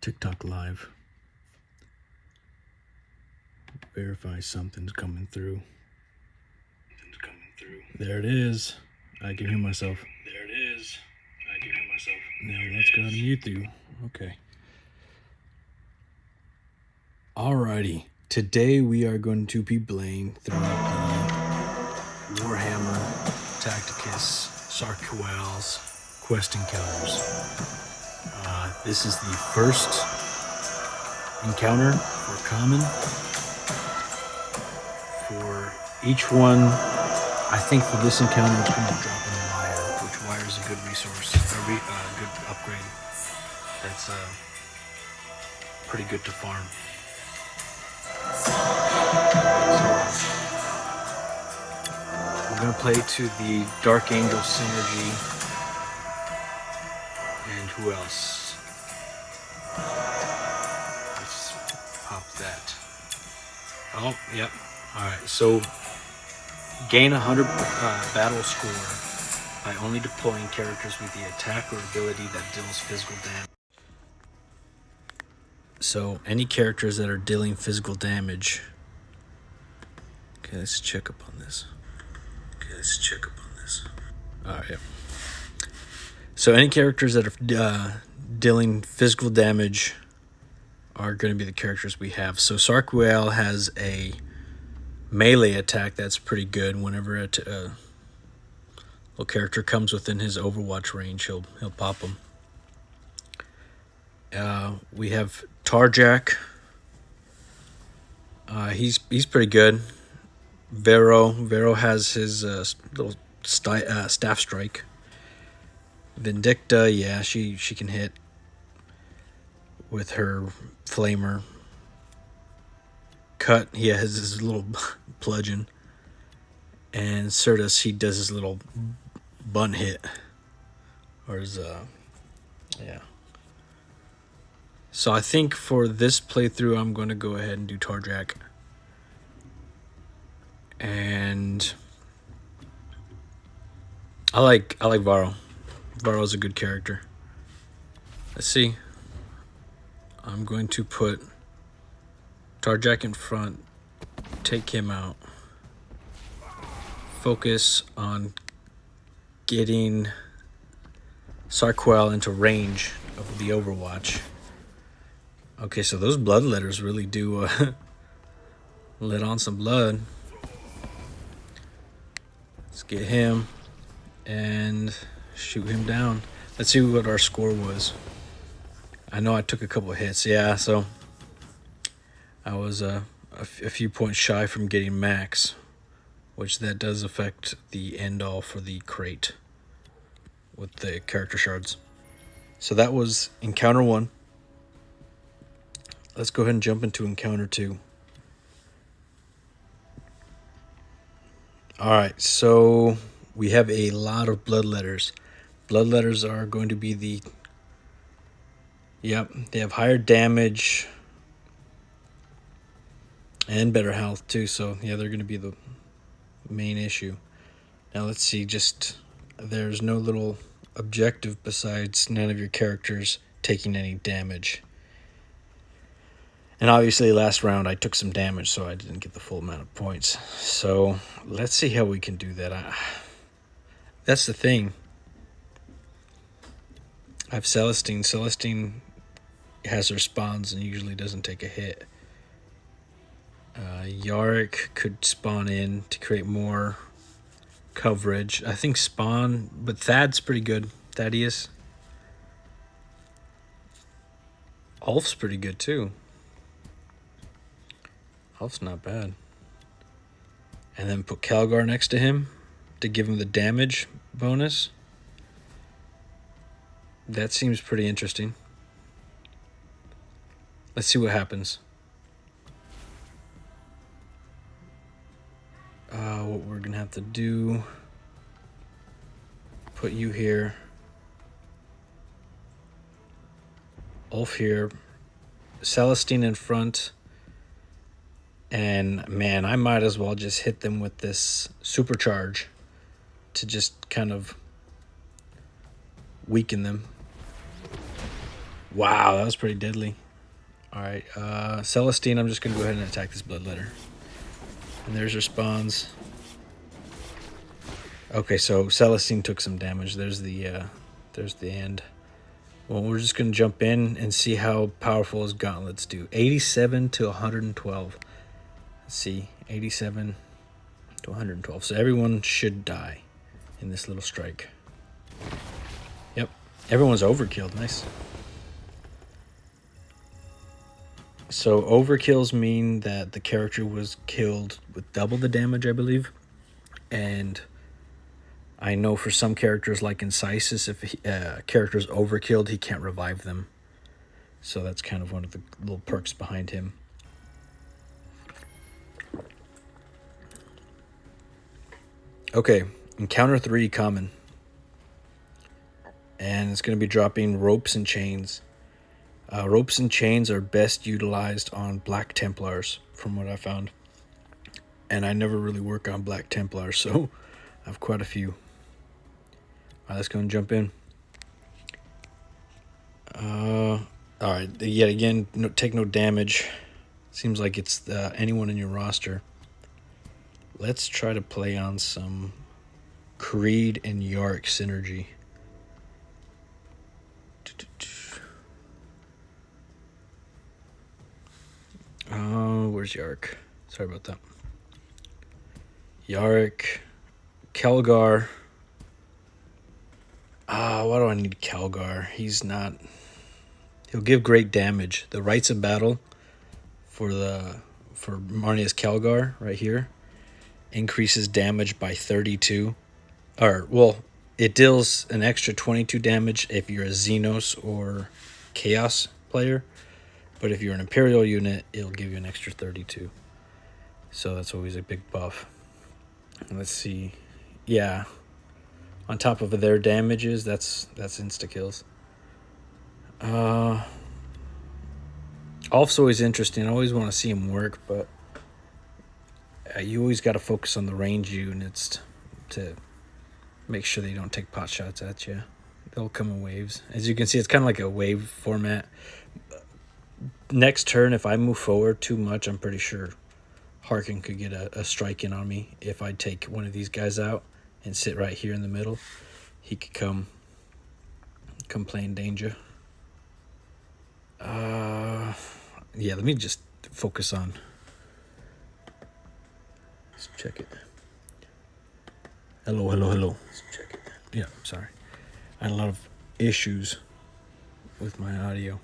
TikTok live. Verify something's coming through. There it is. I can hear myself. Now let's go ahead and mute you. Okay. Alrighty. Today we are going to be playing through the Warhammer Tacticus Sarquael's quest encounters. This is the first encounter for common. For each one, I think for this encounter it's going to be dropping a wire, which wire is a good resource, a good upgrade. That's pretty good to farm. So, we're going to play to the Dark Angel synergy. And who else? Let's pop that. Oh, yep. Alright, so gain 100 battle score by only deploying characters with the attack or ability that deals physical damage. So any characters that are dealing physical damage. Okay, let's check up on this. Alright. So any characters that are dealing physical damage are going to be the characters we have. So Sarquael has a melee attack that's pretty good. Whenever a little character comes within his Overwatch range, he'll pop them. We have Tarjak. He's pretty good. Vero has his little staff strike. Vindicta, yeah, she can hit with her flamer. Cut, he has his little bludgeon. And Certus, he does his little bun hit. Or his, yeah. So I think for this playthrough, I'm going to go ahead and do Tarjak. And I like Varro. Varro's a good character. Let's see. I'm going to put Tarjak in front, take him out, focus on getting Sarquael into range of the Overwatch. Okay, so those bloodletters really do let on some blood. Let's get him and shoot him down. Let's see what our score was. I know I took a couple of hits. Yeah, so I was a few points shy from getting max, which that does affect the end all for the crate with the character shards. So that was encounter 1. Let's go ahead and jump into encounter 2. Alright, so we have a lot of bloodletters. Bloodletters are going to be the... Yep, they have higher damage and better health too, so yeah, they're going to be the main issue. Now let's see, there's no little objective besides none of your characters taking any damage. And obviously last round I took some damage, so I didn't get the full amount of points. So let's see how we can do that. That's the thing. I have Celestine. Celestine has her spawns and usually doesn't take a hit. Yarick could spawn in to create more coverage. I think spawn, but Thad's pretty good. Thaddeus. Ulf's pretty good too. Ulf's not bad. And then put Calgar next to him to give him the damage bonus. That seems pretty interesting. Let's see what happens. What we're going to have to do... Put you here. Ulf here. Celestine in front. And, man, I might as well just hit them with this supercharge to just kind of weaken them. Wow, that was pretty deadly. All right, Celestine, I'm just going to go ahead and attack this Bloodletter. And there's her spawns. Okay, so Celestine took some damage. There's the end. Well, we're just going to jump in and see how powerful his gauntlets do. 87 to 112. Let's see, 87 to 112. So everyone should die in this little strike. Yep, everyone's overkilled. Nice. So overkills mean that the character was killed with double the damage, I believe. And I know for some characters, like Incisus, if a character's overkilled, he can't revive them. So that's kind of one of the little perks behind him. Okay, encounter 3 common. And it's going to be dropping ropes and chains. Ropes and chains are best utilized on Black Templars, from what I found. And I never really work on Black Templars, so I have quite a few. Alright, let's go and jump in. Alright, yet again, take no damage. Seems like it's anyone in your roster. Let's try to play on some Creed and Yark synergy. Where's Yark? Sorry about that. Yark, Kelgar. Why do I need Kelgar? He's not... He'll give great damage. The Rites of Battle for Marnius Kelgar right here increases damage by 32. It deals an extra 22 damage if you're a Xenos or Chaos player. But if you're an Imperial unit, it'll give you an extra 32. So that's always a big buff. Let's see. Yeah. On top of their damages, that's insta-kills. Alf's always interesting. I always want to see him work, but you always got to focus on the range units to make sure they don't take pot shots at you. They'll come in waves. As you can see, it's kind of like a wave format. Next turn, if I move forward too much, I'm pretty sure Harkin could get a strike in on me. If I take one of these guys out and sit right here in the middle, he could come play in danger. Yeah, let me just focus on... Let's check it. Hello. Let's check it. Yeah, sorry. I had a lot of issues with my audio.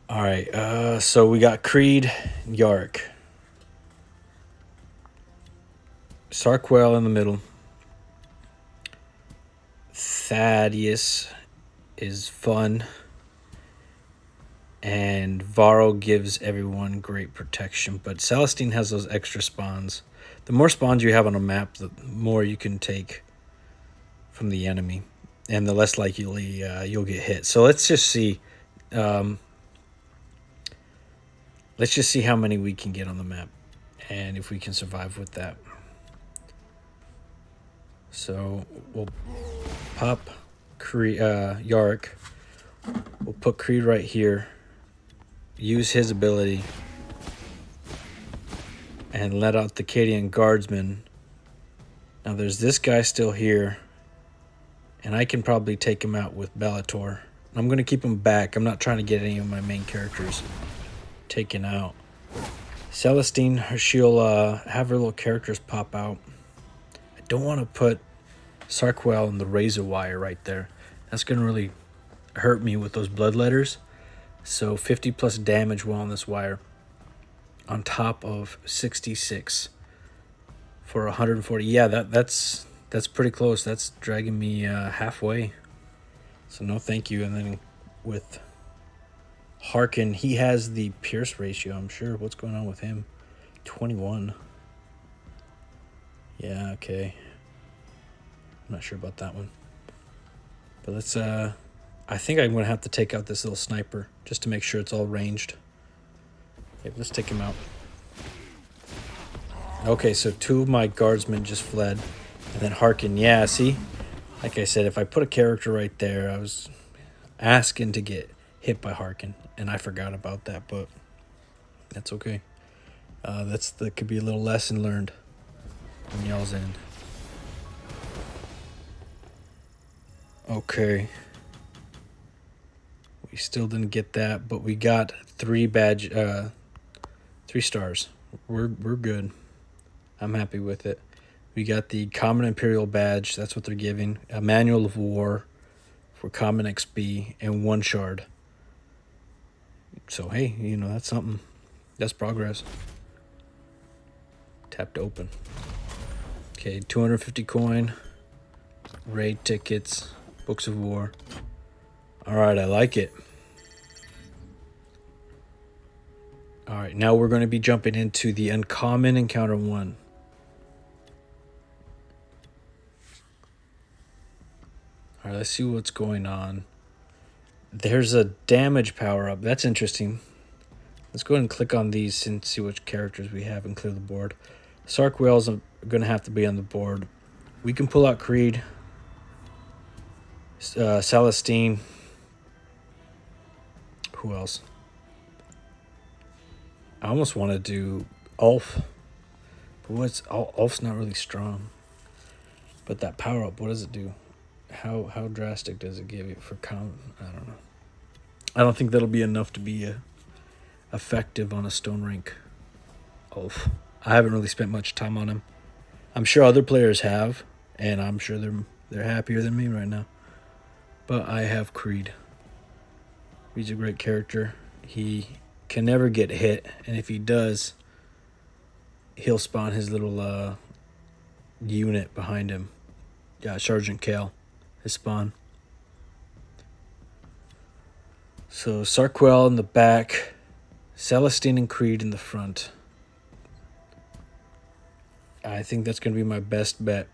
All right, so we got Creed, Yark. Sarquael in the middle. Thaddeus is fun. And Varro gives everyone great protection. But Celestine has those extra spawns. The more spawns you have on a map, the more you can take from the enemy. And the less likely you'll get hit. So let's just see... Let's just see how many we can get on the map and if we can survive with that. So we'll pop Yark. We'll put Creed right here. Use his ability. And let out the Cadian Guardsman. Now there's this guy still here. And I can probably take him out with Bellator. I'm going to keep him back. I'm not trying to get any of my main characters taken out. Celestine, she'll have her little characters pop out. I don't want to put Sarquael in the razor wire right there. That's going to really hurt me with those bloodletters. So 50 plus damage while on this wire. On top of 66 for 140. Yeah, that's pretty close. That's dragging me halfway. So no thank you. And then with Harkin, he has the Pierce ratio, I'm sure. What's going on with him? 21. Yeah, okay. I'm not sure about that one. But let's, I think I'm going to have to take out this little sniper just to make sure it's all ranged. Yep, let's take him out. Okay, so 2 of my guardsmen just fled. And then Harkin, yeah, see? Like I said, if I put a character right there, I was asking to get hit by Harkin, and I forgot about that, but that's okay. That could be a little lesson learned on y'all's end. Okay. We still didn't get that, but we got 3 stars. We're good. I'm happy with it. We got the Common Imperial Badge. That's what they're giving. A Manual of War for Common XP and 1 shard. So, hey, you know, that's something. That's progress. Tap to open. Okay, 250 coin. Raid tickets. Books of War. Alright, I like it. Alright, now we're going to be jumping into the Uncommon Encounter 1. Alright, let's see what's going on. There's a damage power-up. That's interesting. Let's go ahead and click on these and see which characters we have and clear the board. Sarquael's going to have to be on the board. We can pull out Creed. Celestine. Who else? I almost want to do Ulf. But Ulf's not really strong. But that power-up, what does it do? How drastic does it give you for common? I don't know. I don't think that'll be enough to be effective on a stone rank Ulf. I haven't really spent much time on him. I'm sure other players have, and I'm sure they're happier than me right now. But I have Creed. He's a great character. He can never get hit, and if he does, he'll spawn his little unit behind him. Yeah, Sergeant Kale, his spawn. So Sarquael in the back, Celestine and Creed in the front. I think that's going to be my best bet.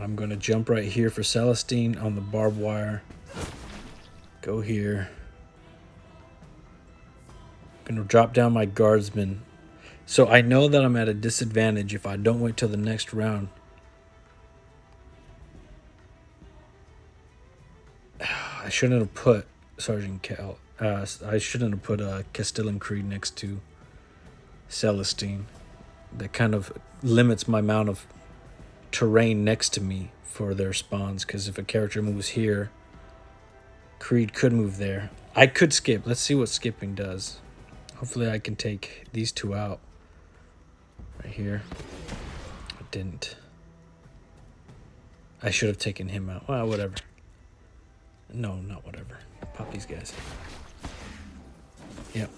I'm going to jump right here for Celestine on the barbed wire. Go here. I'm going to drop down my guardsman. So I know that I'm at a disadvantage if I don't wait till the next round. I shouldn't have put Sergeant Cal. I shouldn't have put Castellan Creed next to Celestine. That kind of limits my amount of terrain next to me for their spawns, because if a character moves here, Creed could move there. I could skip. Let's see what skipping does. Hopefully I can take these 2 out. Right here. I didn't. I should have taken him out. Well, whatever. No, not whatever. Pop these guys. Yep.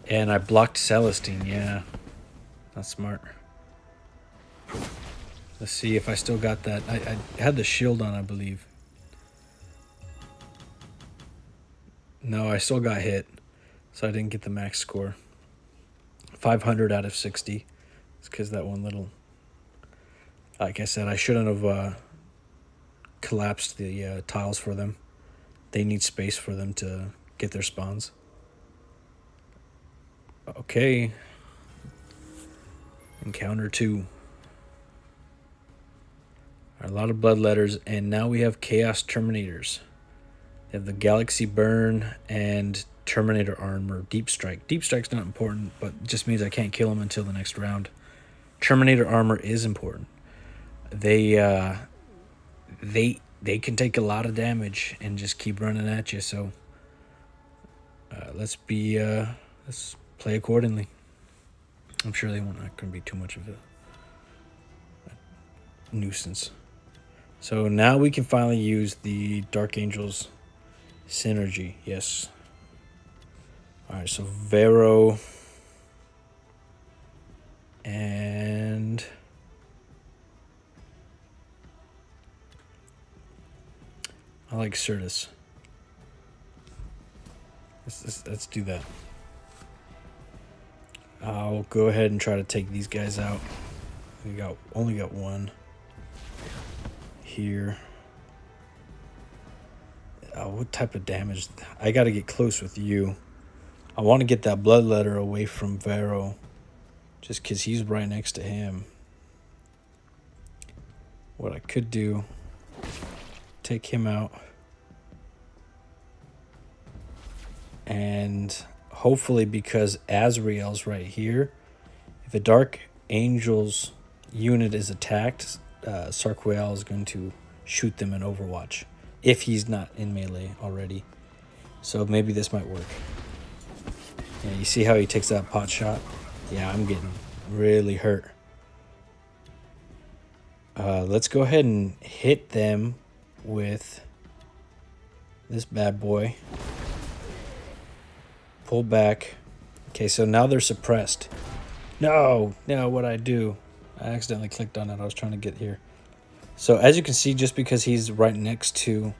And I blocked Celestine. Yeah. Not smart. Let's see if I still got that. I had the shield on, I believe. No, I still got hit. So I didn't get the max score. 500 out of 60. It's because that one little... Like I said, I shouldn't have collapsed the tiles for them. They need space for them to get their spawns. Okay. Encounter 2. A lot of blood letters, and now we have Chaos Terminators. They have the Galaxy Burn and Terminator Armor. Deep Strike. Deep Strike's not important, but it just means I can't kill them until the next round. Terminator Armor is important. They can take a lot of damage and just keep running at you. So let's play accordingly. I'm sure they won't not going to be too much of a nuisance. So now we can finally use the Dark Angels synergy. Yes. All right. So Vero and I like Certus. Let's do that. I'll go ahead and try to take these guys out. We only got one here. What type of damage? I got to get close with you. I want to get that blood letter away from Vero, just because he's right next to him. what I could do, take him out. And hopefully, because Azrael's right here, if a Dark Angel's unit is attacked, Sarquael is going to shoot them in Overwatch if he's not in melee already. So maybe this might work. Yeah, you see how he takes that pot shot? Yeah, I'm getting really hurt. Let's go ahead and hit them with this bad boy. Pull back. Okay, so now they're suppressed. No, what'd I do? I accidentally clicked on it. I was trying to get here. So as you can see, just because he's right next to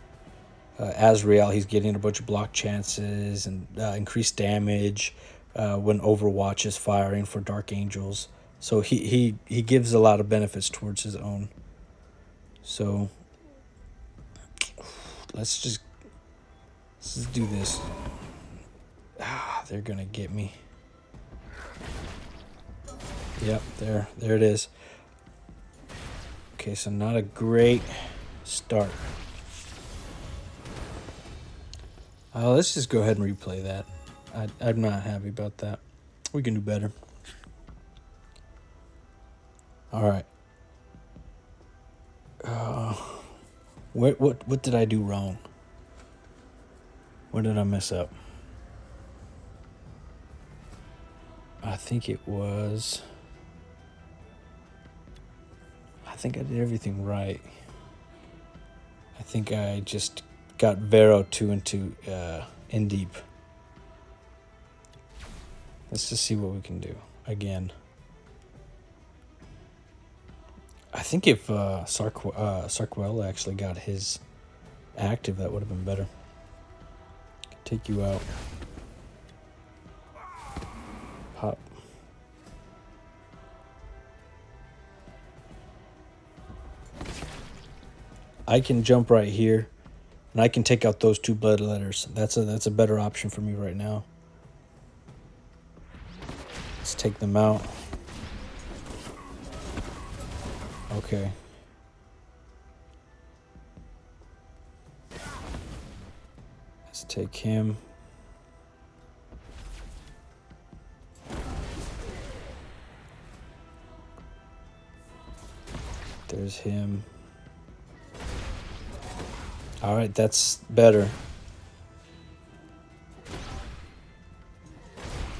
Azrael, he's getting a bunch of block chances and increased damage when Overwatch is firing for Dark Angels. So he gives a lot of benefits towards his own. So let's just do this. They're gonna get me. Yep, there it is. Okay, so not a great start. Let's just go ahead and replay that. I'm not happy about that. We can do better. All right. What did I do wrong? What did I mess up? I think I did everything right. I think I just got Vero too into in deep. Let's just see what we can do again. I think if Sarquael actually got his active, that would have been better. Take you out. Pop. I can jump right here, and I can take out those two bloodletters. That's a better option for me right now. Let's take them out. Okay. Let's take him. There's him. All right, that's better.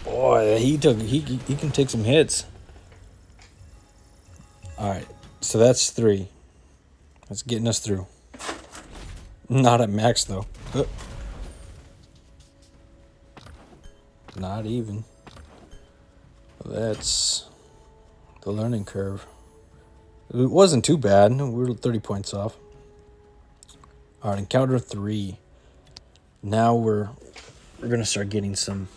Boy, he can take some hits. All right, so that's 3. That's getting us through. Not at max though. Not even. That's the learning curve. It wasn't too bad. We were 30 points off. All right, encounter 3. Now we're gonna start getting some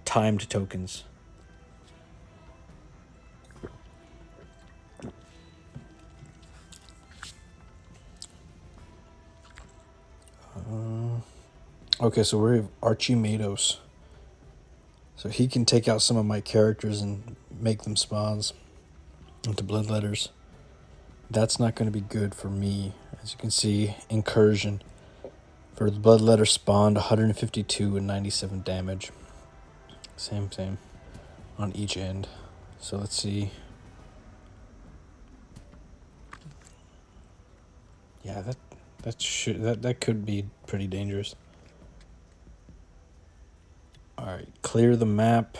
timed tokens. Okay, so we have Archimatos. So he can take out some of my characters and make them spawns into bloodletters. That's not going to be good for me. As you can see, incursion. For the bloodletter spawned, 152 and 97 damage. Same on each end. So let's see. Yeah, that could be pretty dangerous. All right, clear the map.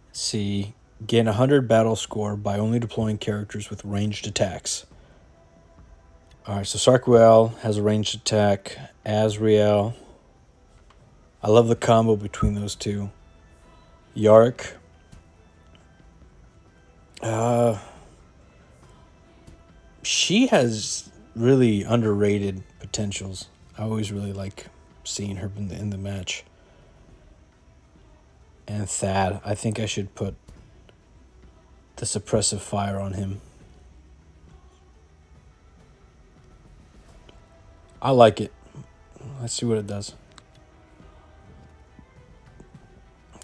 Let's see. Gain 100 battle score by only deploying characters with ranged attacks. All right, so Sarquael has a ranged attack. Azrael. I love the combo between those two. Yark. She has really underrated potentials. I always really like seeing her in the match. And Thad. I think I should put the suppressive fire on him. I like it. Let's see what it does.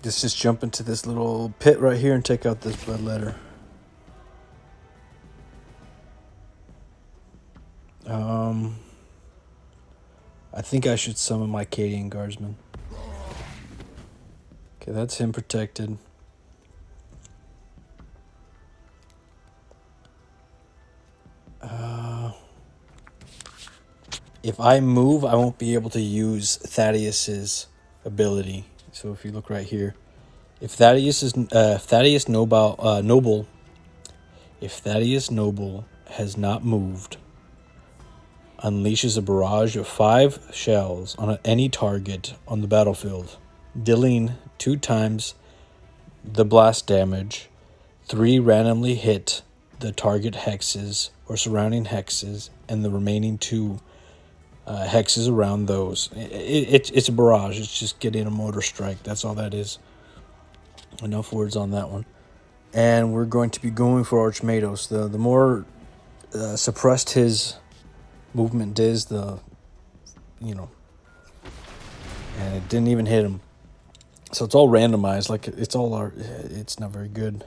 Let's just jump into this little pit right here and take out this bloodletter. I think I should summon my Cadian Guardsman. Okay, that's him protected. If I move, I won't be able to use Thaddeus's ability. So if you look right here, if Thaddeus Noble has not moved, unleashes a barrage of 5 shells on any target on the battlefield, dealing 2 times the blast damage. 3 randomly hit the target hexes or surrounding hexes, and the remaining 2 hexes around those. It's a barrage. It's just getting a mortar strike. That's all that is. Enough words on that one. And we're going to be going for Archmatos. The more suppressed his movement is, and it didn't even hit him. So it's all randomized. Like it's not very good.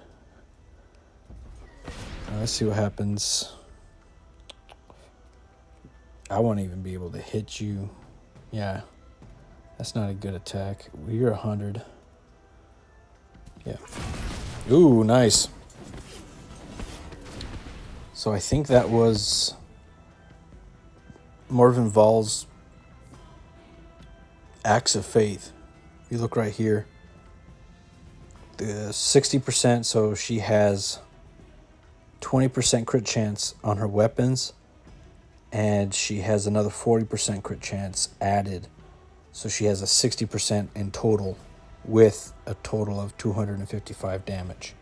Let's see what happens. I won't even be able to hit you. Yeah, that's not a good attack. You're 100. Yeah. Ooh, nice. So I think that was Morven Val's Acts of Faith. If you look right here, the 60%, so she has 20% crit chance on her weapons, and she has another 40% crit chance added. So she has a 60% in total with a total of 255 damage.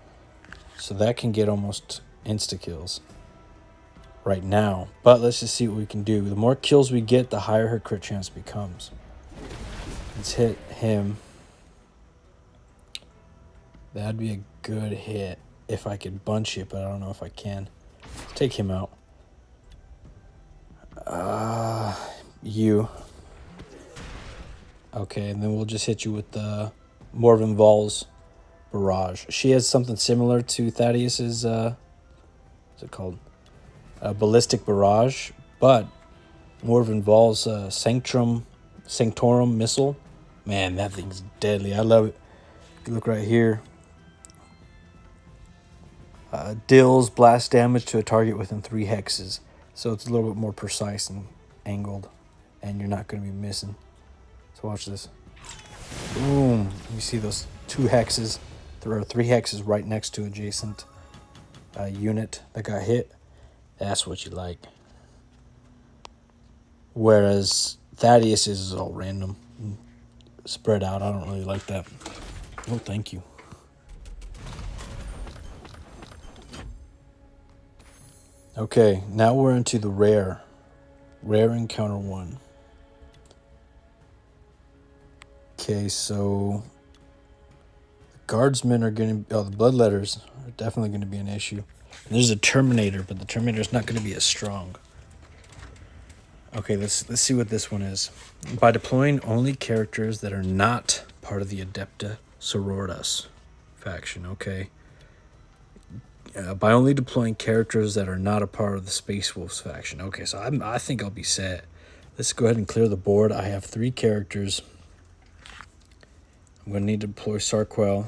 So that can get almost insta-kills right now. But let's just see what we can do. The more kills we get, the higher her crit chance becomes. Let's hit him. That'd be a good hit if I could bunch it, but I don't know if I can. Let's take him out. You. Okay, and then we'll just hit you with the Morven Val's Barrage. She has something similar to Thaddeus's, what's it called? Ballistic Barrage, but Morven Val's Sanctorum Missile. Man, that thing's deadly. I love it. If you look right here. Deals blast damage to a target within 3 hexes. So it's a little bit more precise and angled, and you're not going to be missing. So watch this. Boom. You see those 2 hexes? There are 3 hexes right next to adjacent unit that got hit. That's what you like. Whereas Thaddeus is all random, spread out. I don't really like that. Oh, thank you. Okay, now we're into the rare encounter 1. Okay, so the guardsmen are going to, the bloodletters are definitely going to be an issue. And there's a Terminator, but the Terminator is not going to be as strong. Okay, let's see what this one is. By deploying only characters that are not part of the Adepta Sororitas faction, okay. By only deploying characters that are not a part of the Space Wolves faction. Okay, so I think I'll be set. Let's go ahead and clear the board. I have 3 characters. I'm going to need to deploy Sarquael.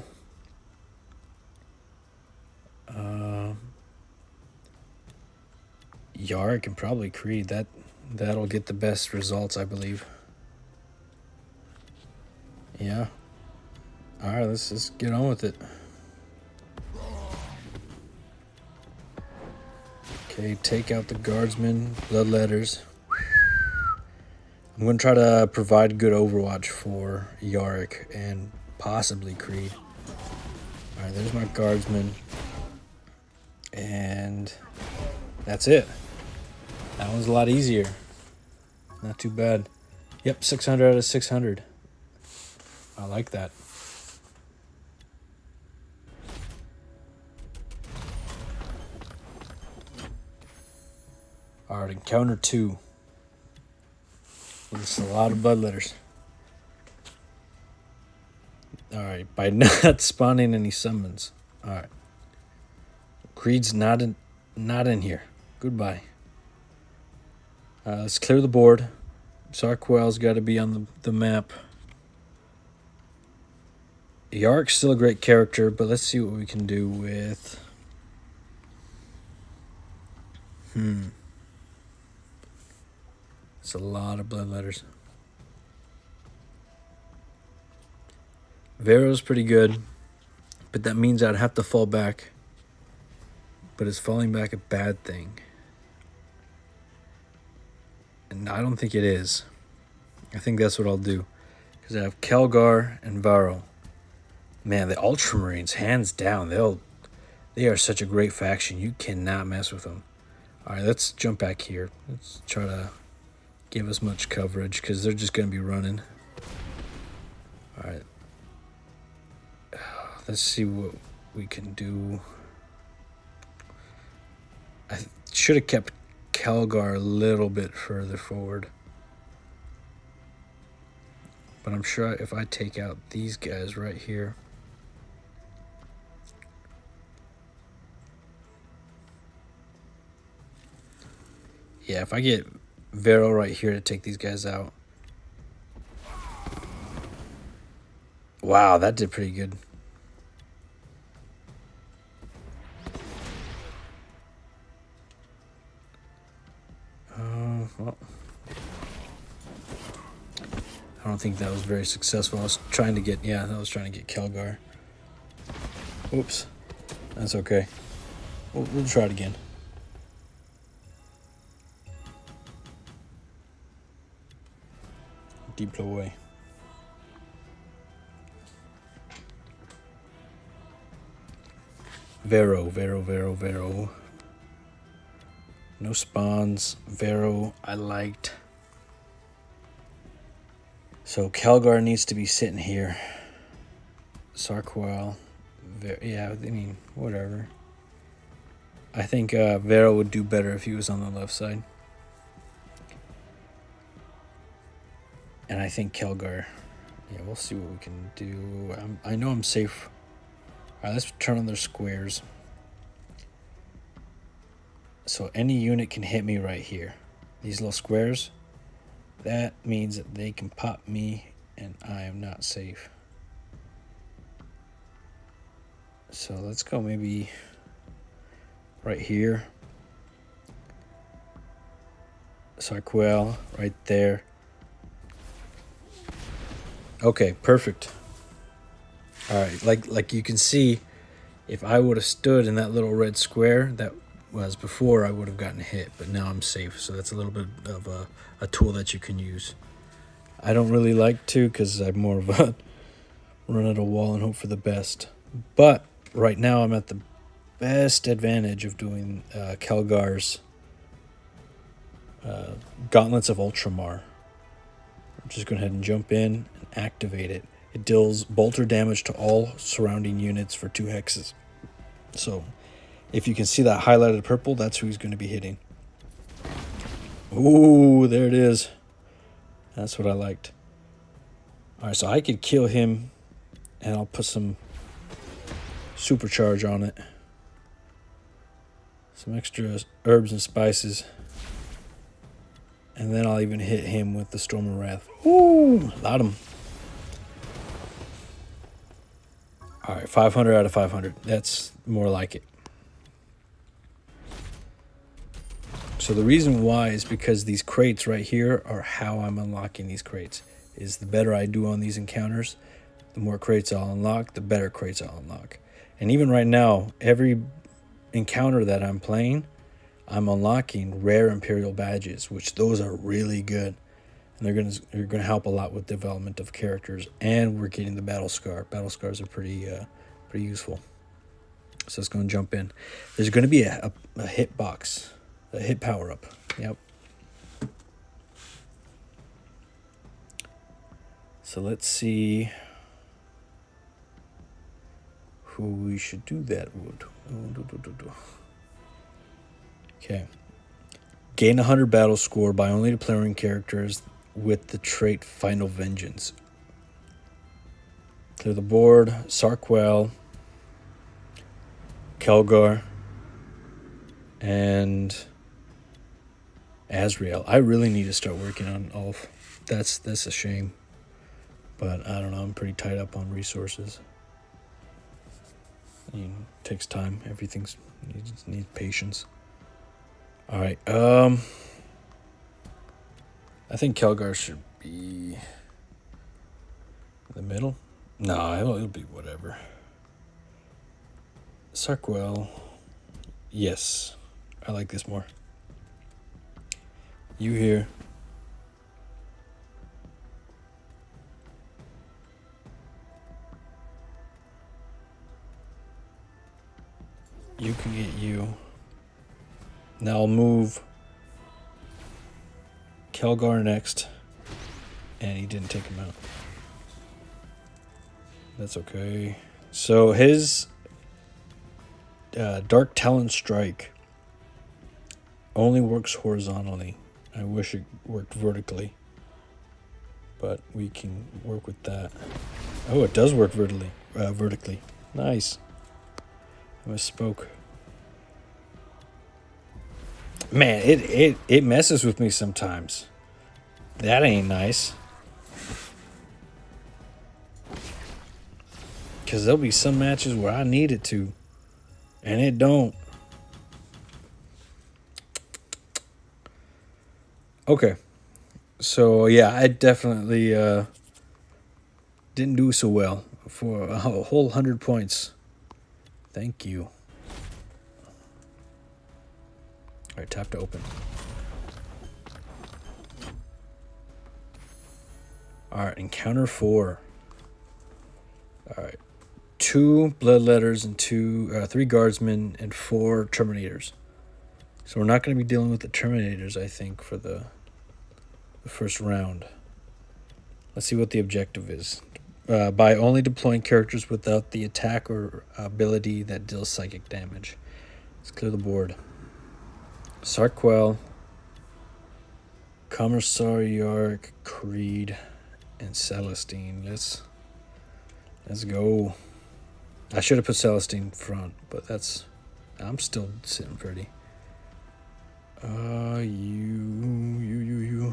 Yarick and probably Creed. That'll get the best results, I believe. Yeah. Alright, let's just get on with it. Okay, take out the guardsmen, bloodletters. I'm going to try to provide good overwatch for Yarick and possibly Creed. Alright, there's my guardsmen. And that's it. That one's a lot easier. Not too bad. Yep, 600 out of 600. I like that. Alright, encounter 2. There's a lot of bloodletters. Alright, by not spawning any summons. Alright. Creed's not in here. Goodbye. Let's clear the board. Sarquael's got to be on the map. Yark's still a great character, but let's see what we can do with... It's a lot of blood letters. Vero's pretty good, but that means I'd have to fall back. But is falling back a bad thing? And I don't think it is. I think that's what I'll do. Because I have Kelgar and Varro. Man, the Ultramarines, hands down, they are such a great faction. You cannot mess with them. All right, let's jump back here. Let's try to give as much coverage because they're just going to be running. All right. Let's see what we can do. I should have kept Kelgar a little bit further forward. But I'm sure if I take out these guys right here. Yeah, if I get Vero right here to take these guys out. Wow, that did pretty good. Well, I don't think that was very successful. I was trying to get, I was trying to get Kelgar. Oops, that's okay. We'll try it again. Deploy. Vero. No spawns. Vero, I liked. So Kelgar needs to be sitting here. Sarquael. Yeah, I mean, whatever. I think Vero would do better if he was on the left side. And I think Kelgar. Yeah, we'll see what we can do. I know I'm safe. All right, let's turn on their squares. So any unit can hit me right here. These little squares. That means that they can pop me and I am not safe. So let's go maybe right here. Sarquael right there. Okay, perfect. All right, like you can see, if I would have stood in that little red square that was before, I would have gotten hit, but now I'm safe. So that's a little bit of a tool that you can use. I don't really like to because I'm more of a run at a wall and hope for the best. But right now I'm at the best advantage of doing Kelgar's Gauntlets of Ultramar. I'm just going to go ahead and jump in and activate it. It deals bolter damage to all surrounding units for 2 hexes. So if you can see that highlighted purple, that's who he's going to be hitting. Ooh, there it is. That's what I liked. All right, so I could kill him, and I'll put some supercharge on it. Some extra herbs and spices. And then I'll even hit him with the Storm of Wrath. Woo! Allowed him. All right, 500 out of 500. That's more like it. So the reason why is because these crates right here are how I'm unlocking these crates. Is the better I do on these encounters, the more crates I'll unlock, the better crates I'll unlock. And even right now, every encounter that I'm playing, I'm unlocking rare Imperial badges, which those are really good. And they're gonna help a lot with development of characters, and we're getting the battle scar. Battle scars are pretty useful. So let's go and jump in. There's gonna be a hit box, a hit power up. Yep. So let's see who we should do that with. Okay. Gain 100 battle score by only deploying characters with the trait Final Vengeance. Clear the board. Sarquael, Kelgar, and Azrael. I really need to start working on Ulf. That's a shame. But I don't know, I'm pretty tied up on resources. It takes time. You just need patience. Alright, I think Kelgar should be in the middle. No, it'll be whatever. Sarquael. Yes. I like this more. You here. You can get you. Now I'll move Kelgar next. And he didn't take him out. That's okay. So his Dark Talon Strike only works horizontally. I wish it worked vertically. But we can work with that. Oh, it does work vertically. Nice. I misspoke. Man, it messes with me sometimes. That ain't nice. Because there'll be some matches where I need it to. And it don't. Okay. So, yeah, I definitely didn't do so well for a whole 100 points. Thank you. All right, tap to open. All right, encounter 4. All right. 2 bloodletters and 3 guardsmen and 4 terminators. So we're not going to be dealing with the terminators, I think, for the first round. Let's see what the objective is. By only deploying characters without the attack or ability that deals psychic damage. Let's clear the board. Sarquael, Commissariarch, Creed, and Celestine. Let's go. I should have put Celestine front, but I'm still sitting pretty. You.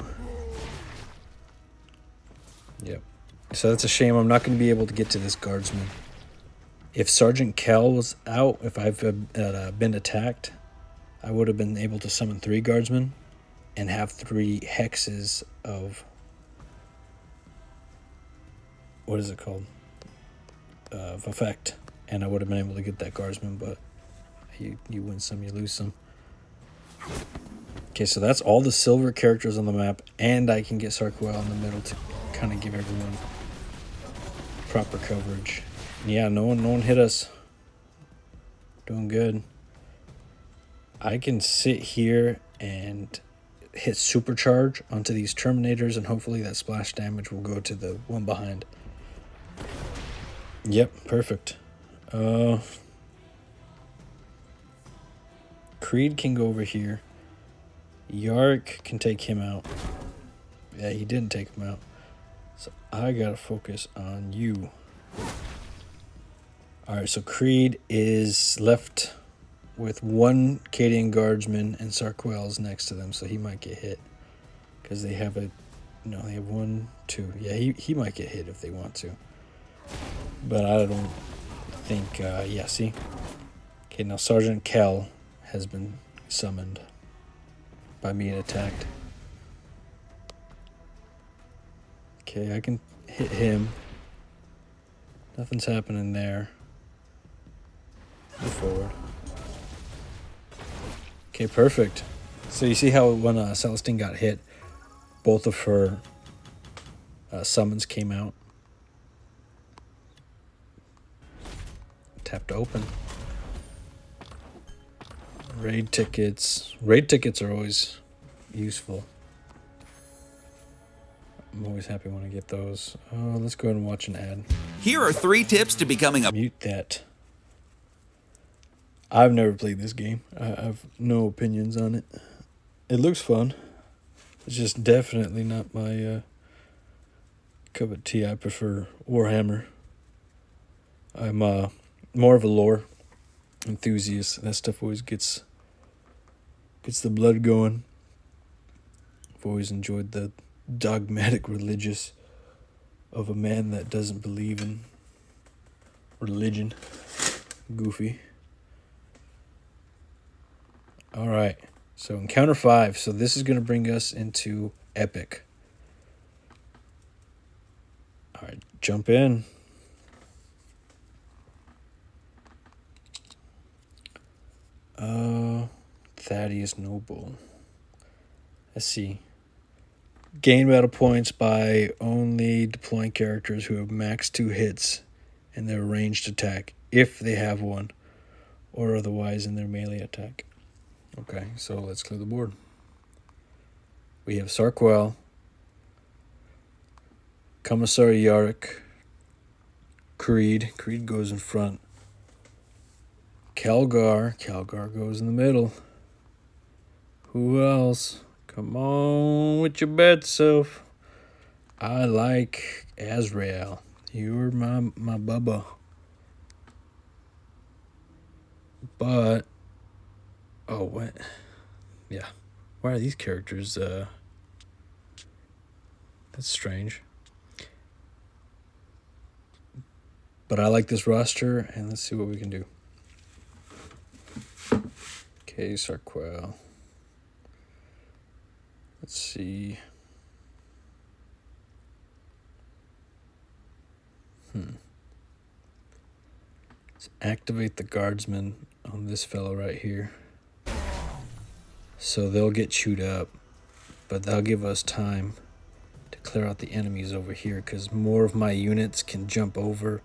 Yep. So that's a shame. I'm not going to be able to get to this guardsman. If Sergeant Kell was out, if I've been attacked, I would have been able to summon 3 guardsmen and have 3 hexes of... What is it called? Of effect. And I would have been able to get that guardsman, but you win some, you lose some. Okay, so that's all the silver characters on the map, and I can get Sarquael in the middle to kind of give everyone proper coverage. Yeah, no one hit us. Doing good. I can sit here and hit supercharge onto these terminators, and hopefully that splash damage will go to the one behind. Yep, perfect. Creed can go over here. Yark can take him out. Yeah, he didn't take him out. So I gotta focus on you. Alright, so Creed is left with 1 Cadian guardsman and Sarquael's next to them, so he might get hit. Because they have they have 1, 2. Yeah, he might get hit if they want to. But I don't think, yeah, see? Okay, now Sergeant Kell has been summoned by me and attacked. Okay, I can hit him. Nothing's happening there. Move forward. Okay, perfect. So you see how when Celestine got hit, both of her summons came out. Tap to open. Raid tickets. Raid tickets are always useful. I'm always happy when I get those. Let's go ahead and watch an ad. Here are 3 tips to becoming a... Mute that. I've never played this game. I have no opinions on it. It looks fun. It's just definitely not my cup of tea. I prefer Warhammer. I'm more of a lore enthusiast. That stuff always gets the blood going. I've always enjoyed the dogmatic religious of a man that doesn't believe in religion. Goofy. Alright, so encounter 5. So this is going to bring us into epic. Alright, jump in. Thaddeus Noble. Let's see. Gain battle points by only deploying characters who have max 2 hits in their ranged attack, if they have one, or otherwise in their melee attack. Okay, so let's clear the board. We have Sarquael, Commissary Yarick, Creed goes in front, Calgar goes in the middle. Who else? Come on with your bad self. I like Azrael. You're my bubba. But oh, what? Yeah. Why are these characters that's strange. But I like this roster, and let's see what we can do. Okay, Sarquael. Let's see. Let's activate the guardsmen on this fellow right here. So they'll get chewed up, but they'll give us time to clear out the enemies over here, because more of my units can jump over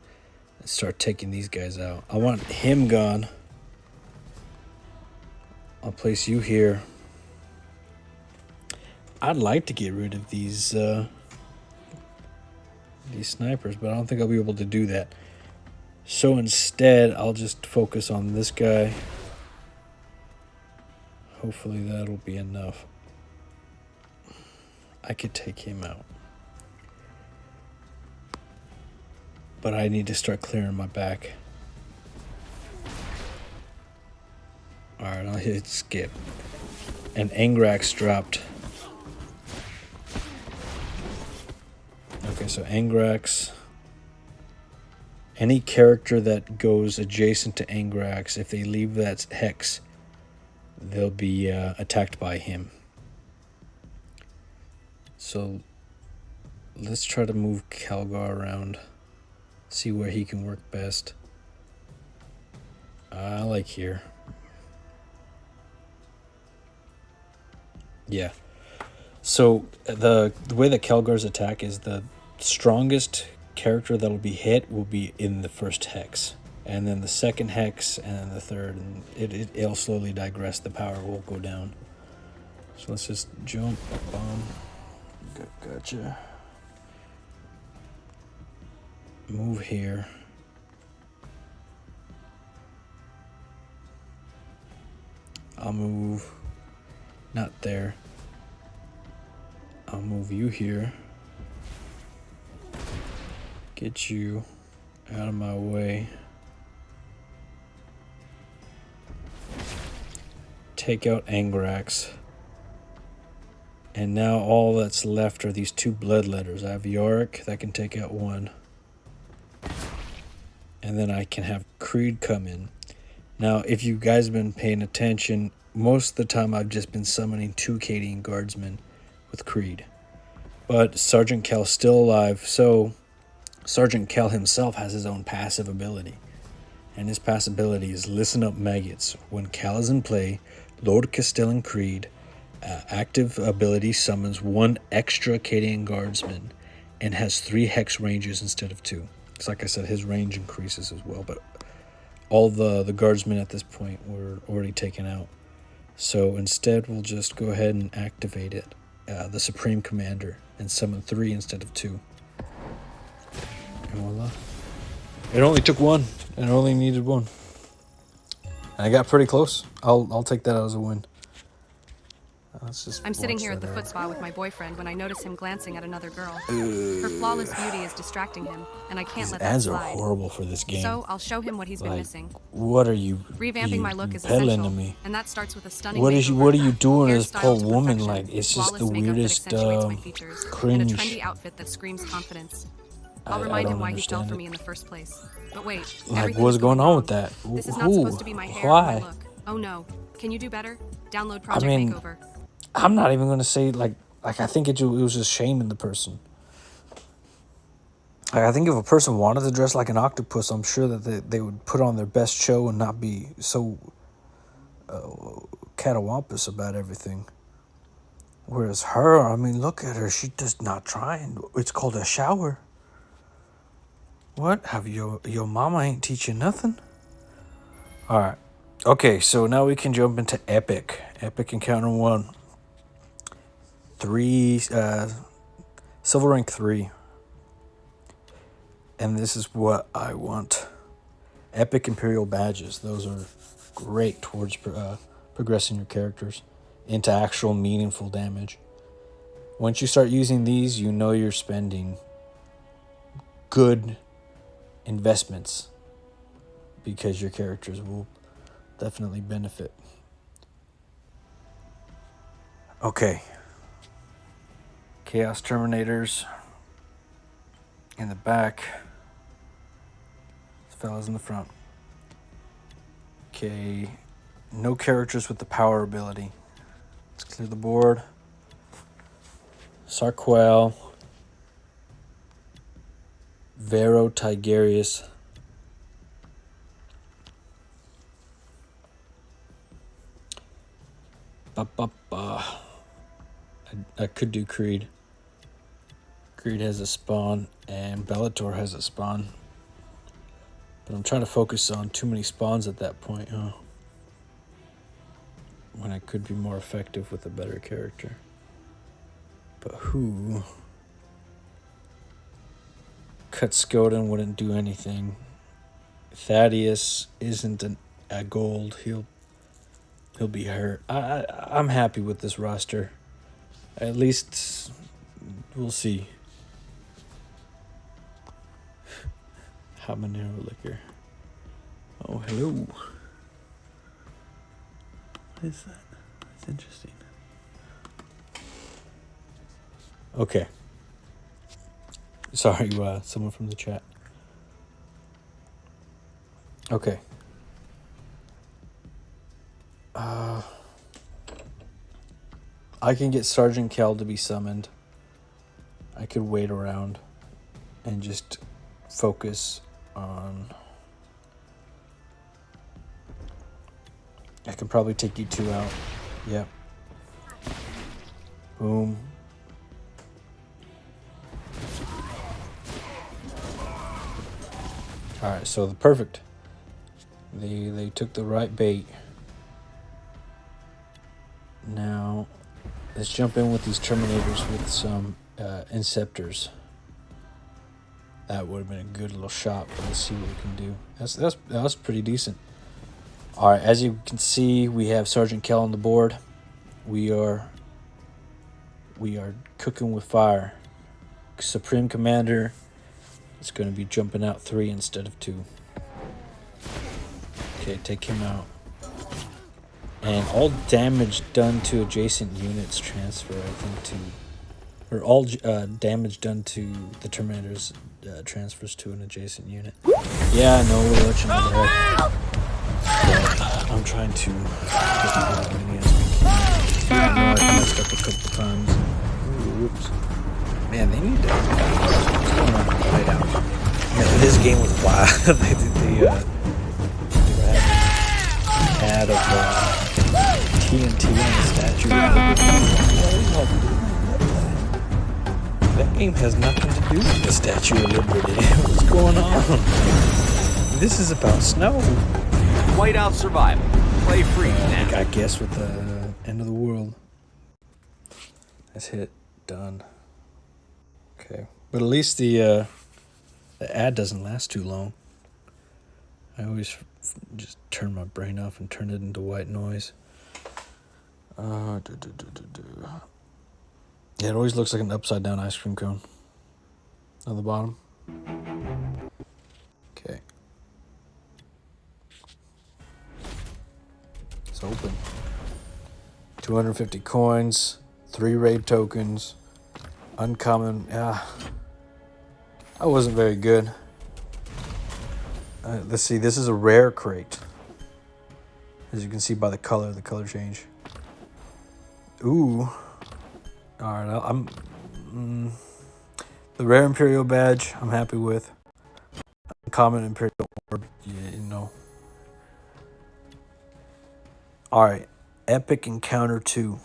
and start taking these guys out. I want him gone. I'll place you here. I'd like to get rid of these snipers, but I don't think I'll be able to do that. So instead, I'll just focus on this guy. Hopefully that'll be enough. I could take him out. But I need to start clearing my back. Alright, I'll hit skip. And Angrax dropped. Okay, so Angrax. Any character that goes adjacent to Angrax, if they leave that hex, they'll be attacked by him. So let's try to move Calgar around. See where he can work best. I like here. Yeah. So the way that Calgar's attack is, the strongest character that'll be hit will be in the first hex, and then the second hex, and then the third, and it'll slowly digress. The power will go down. So let's just jump. Bomb. Gotcha. Move here. I'll move. Not there. I'll move you here. Get you out of my way. Take out Angrax. And now all that's left are these 2 bloodletters. I have Yarick that can take out 1. And then I can have Creed come in. Now, if you guys have been paying attention, most of the time I've just been summoning 2 Cadian guardsmen with Creed. But Sergeant Cal's still alive, so Sergeant Cal himself has his own passive ability. And his passive ability is Listen Up Maggots. When Cal is in play, Lord Castellan Creed active ability summons 1 extra Cadian guardsman and has 3 hex ranges instead of 2. It's like I said, his range increases as well, but all the guardsmen at this point were already taken out. So instead, we'll just go ahead and activate it, the Supreme Commander, and summon 3 instead of 2. And voila. It only took 1. It only needed 1. And I got pretty close. I'll take that as a win. Let's just I'm sitting watch here at the that foot out. spa with my boyfriend when I notice him glancing at another girl. Her flawless beauty is distracting him, and I can't These let that ads are slide. horrible for this game. So I'll show him what he's been Like, missing. what are you Revamping my look you is peddling essential, to me? and that starts with a stunning What makeover. are you doing to this Hairstyle poor to woman? perfection, Like, it's just flawless the makeup that weirdest accentuates my features, and a cringe. trendy outfit that screams confidence. I I'll remind him don't why he fell understand for it. me in the first place. But wait, Like, everything what's is going on wrong. with that? This is not Who? supposed to be my hair or Why? my look. Oh no. Can you do better? Download I Project mean, Makeover. I'm not even gonna say like I think it was just shaming the person. Like, I think if a person wanted to dress like an octopus, I'm sure that they would put on their best show and not be so catawampus about everything. Whereas her, I mean, look at her. She does not try. And it's called a shower. What? Have your mama ain't teach you nothing? All right. Okay, so now we can jump into Epic. Epic Encounter 1. 3, Silver Rank 3. And this is what I want. Epic Imperial Badges. Those are great towards progressing your characters into actual meaningful damage. Once you start using these, you know you're spending good investments because your characters will definitely benefit. Okay. Chaos Terminators in the back. Fellas in the front. Okay. No characters with the power ability. Let's clear the board. Sarquael. Vero Tigerius. I could do Creed. Creed has a spawn, and Bellator has a spawn. But I'm trying to focus on too many spawns at that point, when I could be more effective with a better character. But who? Cut Skoden wouldn't do anything. Thaddeus isn't a gold. He'll be hurt. I'm happy with this roster. At least we'll see. Habanero liquor. Oh, hello. What is that? That's interesting. Okay. Sorry, someone from the chat. Okay. I can get Sergeant Kel to be summoned. I could wait around and just focus on... I can probably take you 2 out. Yep. Boom. Alright, so perfect. They took the right bait. Now, let's jump in with these Terminators with some Inceptors. That would have been a good little shot, but let's see what we can do. That's pretty decent. Alright, as you can see, we have Sergeant Kell on the board. We are cooking with fire. Supreme Commander is going to be jumping out 3 instead of 2. Okay, take him out. And all damage done to adjacent units transfer, I think, to... Or all damage done to the Terminators transfers to an adjacent unit. Yeah, I know, we're watching the heck. I'm trying to get as many as we can. I know I messed up a couple times. Ooh, whoops. Man, they need to... What's going on? Right out. Man, this game was wild. they were having an ad of TNT on the statue. That game has nothing to do with the Statue of Liberty. What's going on? This is about snow. Whiteout survival. Play free now. I guess with the end of the world. That's hit. Done. Okay. But at least the ad doesn't last too long. I always just turn my brain off and turn it into white noise. Yeah, it always looks like an upside down ice cream cone on the bottom. Okay. It's open. 250 coins, 3 raid tokens, uncommon. Yeah, I wasn't very good. Let's see. This is a rare crate, as you can see by the color change. Ooh. All right, I'm the rare Imperial badge. I'm happy with. Common Imperial orb. Yeah, you know. All right, Epic Encounter 2.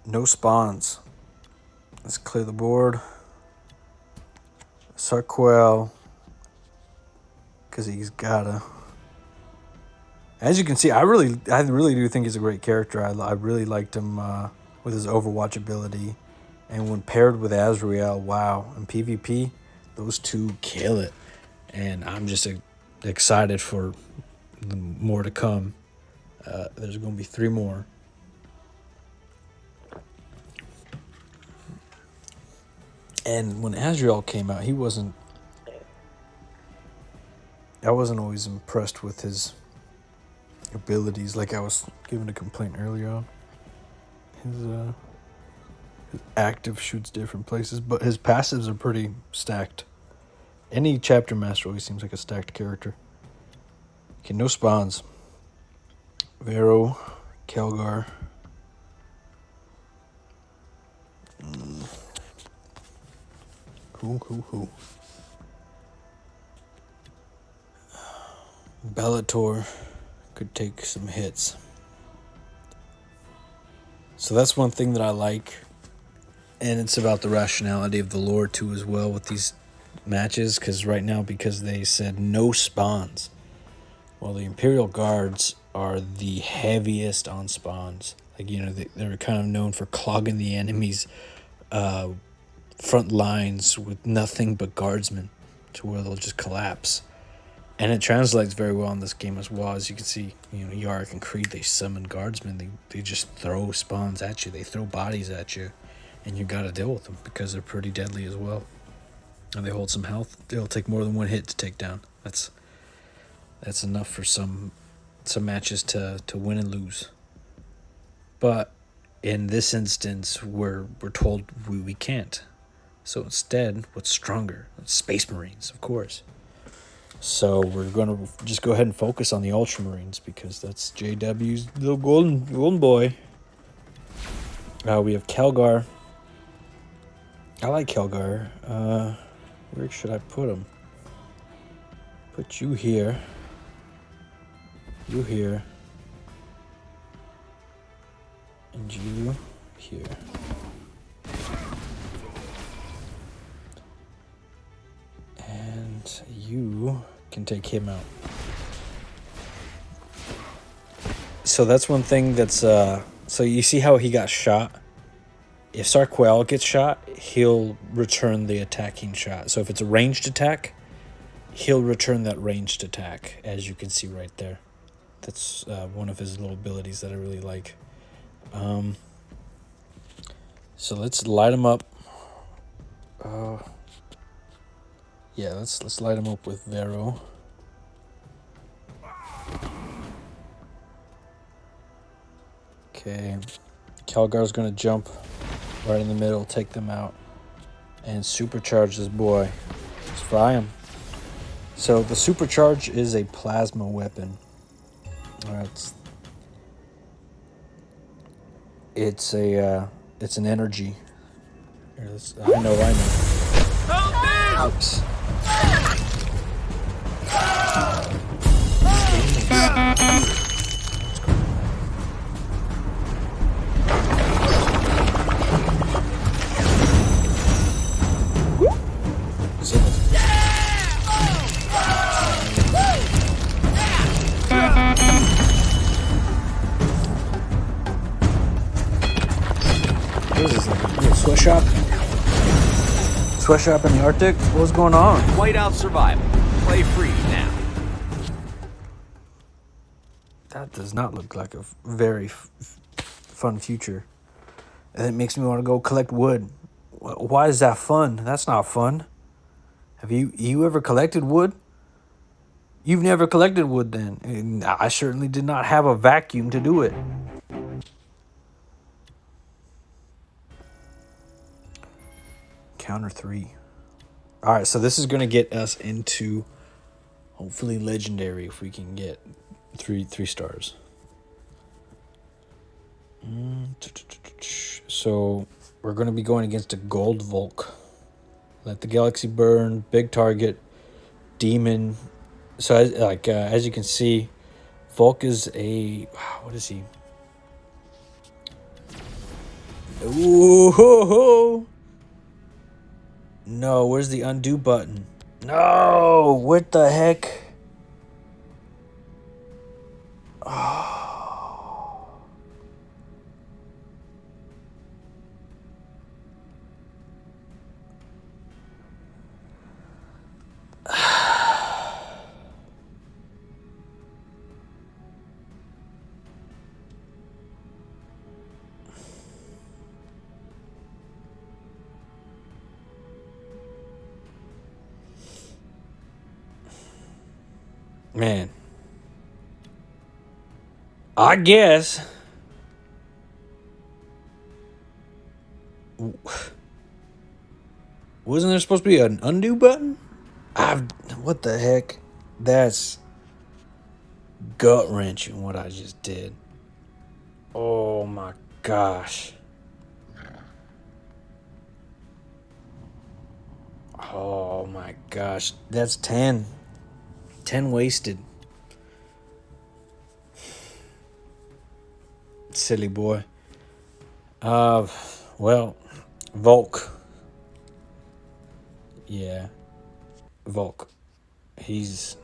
No spawns. Let's clear the board. Sarquael, because he's gotta. As you can see, I really do think he's a great character. I really liked him with his Overwatch ability, and when paired with Azrael, wow! In PvP, those two kill it, and I'm just excited for more to come. There's going to be 3 more. And when Azrael came out, I wasn't always impressed with his abilities, like I was giving a complaint earlier on. His active shoots different places, but his passives are pretty stacked. Any chapter master always seems like a stacked character. Okay, no spawns. Vero, Kelgar. Cool. Bellator could take some hits. So that's one thing that I like. And it's about the rationality of the lore too as well with these matches. Because right now, because they said no spawns. Well, the Imperial Guards are the heaviest on spawns. Like, you know, they're kind of known for clogging the enemy's front lines with nothing but guardsmen to where they'll just collapse. And it translates very well in this game as well. As you can see, you know, Yarick and Creed, they summon guardsmen. They just throw spawns at you. They throw bodies at you. And you got to deal with them because they're pretty deadly as well. And they hold some health. They'll take more than 1 hit to take down. That's enough for some matches to win and lose. But in this instance, we're told we can't. So instead, what's stronger? Space Marines, of course. So we're going to just go ahead and focus on the Ultramarines because that's JW's little golden boy. We have Kelgar. I like Kelgar. Where should I put him? Put you here. You here. And you here. And you can take him out. So that's one thing that's so you see how he got shot? If Sarquael gets shot, he'll return the attacking shot. So if it's a ranged attack, he'll return that ranged attack, as you can see right there. That's one of his little abilities that I really like. So let's light him up. Yeah, let's light him up with Vero. Okay, Kelgar's gonna jump right in the middle, take them out, and supercharge this boy. Let's fry him. So the supercharge is a plasma weapon. It's an energy. Here, I know. Oops. What is this, like a sweatshop? Sweatshop in the Arctic? What's going on? Whiteout survival. Play free now. That does not look like a very fun future. And it makes me want to go collect wood. Why is that fun? That's not fun. Have you ever collected wood? You've never collected wood then. And I certainly did not have a vacuum to do it. Counter 3. All right, so this is going to get us into hopefully legendary if we can get three stars. So we're going to be going against a gold Volk. Let the galaxy burn, big target, demon. So as you can see, Volk is a, what is he? Ooh, no, where's the undo button? No, what the heck? Oh. Man, I guess. Wasn't there supposed to be an undo button? What the heck? That's gut-wrenching what I just did. Oh my gosh. Oh my gosh. That's 10. 10 wasted. Silly boy. Well, Volk. Yeah. Volk. He's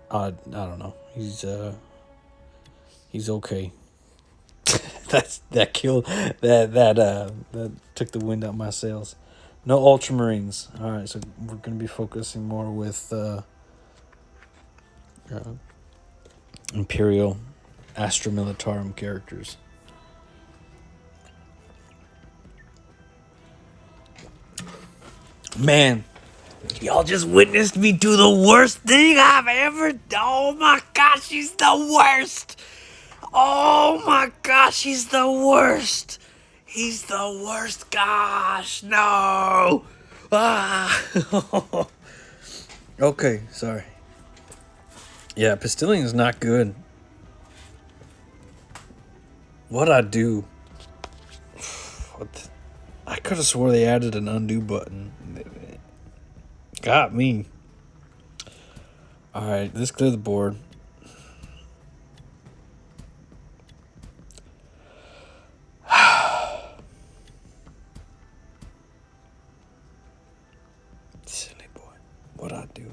I don't know. He's okay. That took the wind out of my sails. No Ultramarines. All right, so we're going to be focusing more with Imperial Astra Militarum characters. Man, y'all just witnessed me do the worst thing I've ever done. Oh my gosh, he's the worst. Oh my gosh, he's the worst. He's the worst. Gosh, no. Ah. Okay, sorry. Yeah, Pistilian is not good. What'd I do? I could have swore they added an undo button. Got me. Alright, let's clear the board. Silly boy. What'd I do?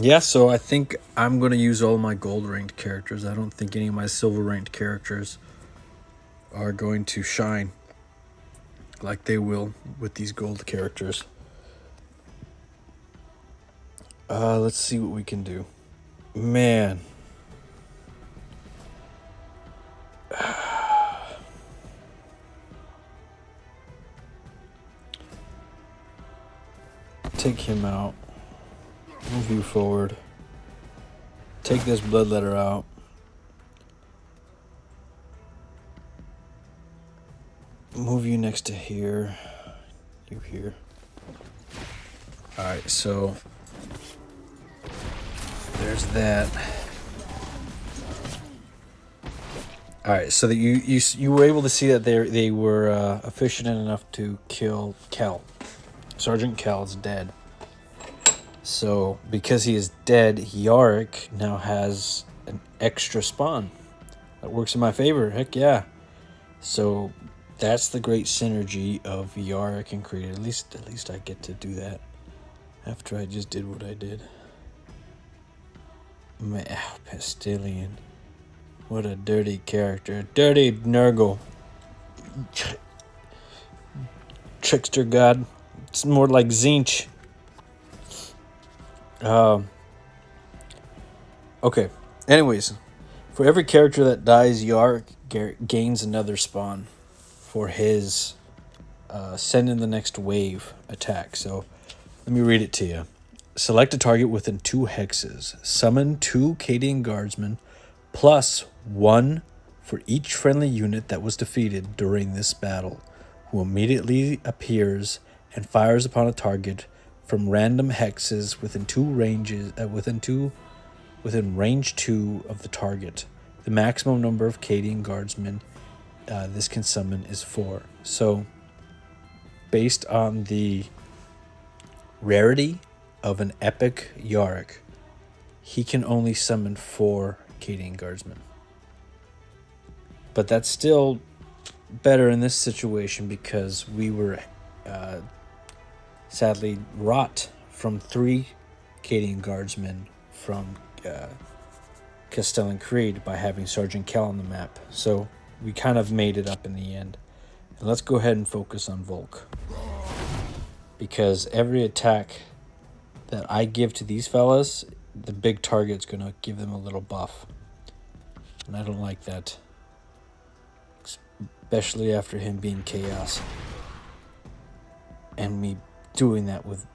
Yeah, so I think I'm going to use all my gold ranked characters. I don't think any of my silver ranked characters are going to shine like they will with these gold characters. Let's see what we can do. Man. Take him out. Move you forward. Take this bloodletter out. Move you next to here. You here. Alright, so there's that. Alright, so that you were able to see that they were efficient enough to kill Kel. Sergeant Kel is dead. So, because he is dead, Yarick now has an extra spawn. That works in my favor. Heck yeah. So, that's the great synergy of Yarick and Creed. At least I get to do that after I just did what I did. Pastilian. What a dirty character. Dirty Nurgle. Trickster god. It's more like Zinch. Okay. Anyways, for every character that dies, Yark gains another spawn for his send in the next wave attack. So let me read it to you. Select a target within 2 hexes. Summon 2 Cadian Guardsmen plus 1 for each friendly unit that was defeated during this battle, who immediately appears and fires upon a target from random hexes within range 2 of the target. The maximum number of Cadian Guardsmen this can summon is 4. So, based on the rarity of an epic Yarick, he can only summon 4 Cadian Guardsmen. But that's still better in this situation because we were sadly rot from 3 Cadian Guardsmen from Castellan Creed by having Sergeant Kell on the map. So we kind of made it up in the end. And let's go ahead and focus on Volk. Because every attack that I give to these fellas, the big target's going to give them a little buff. And I don't like that. Especially after him being Chaos. And me doing that with...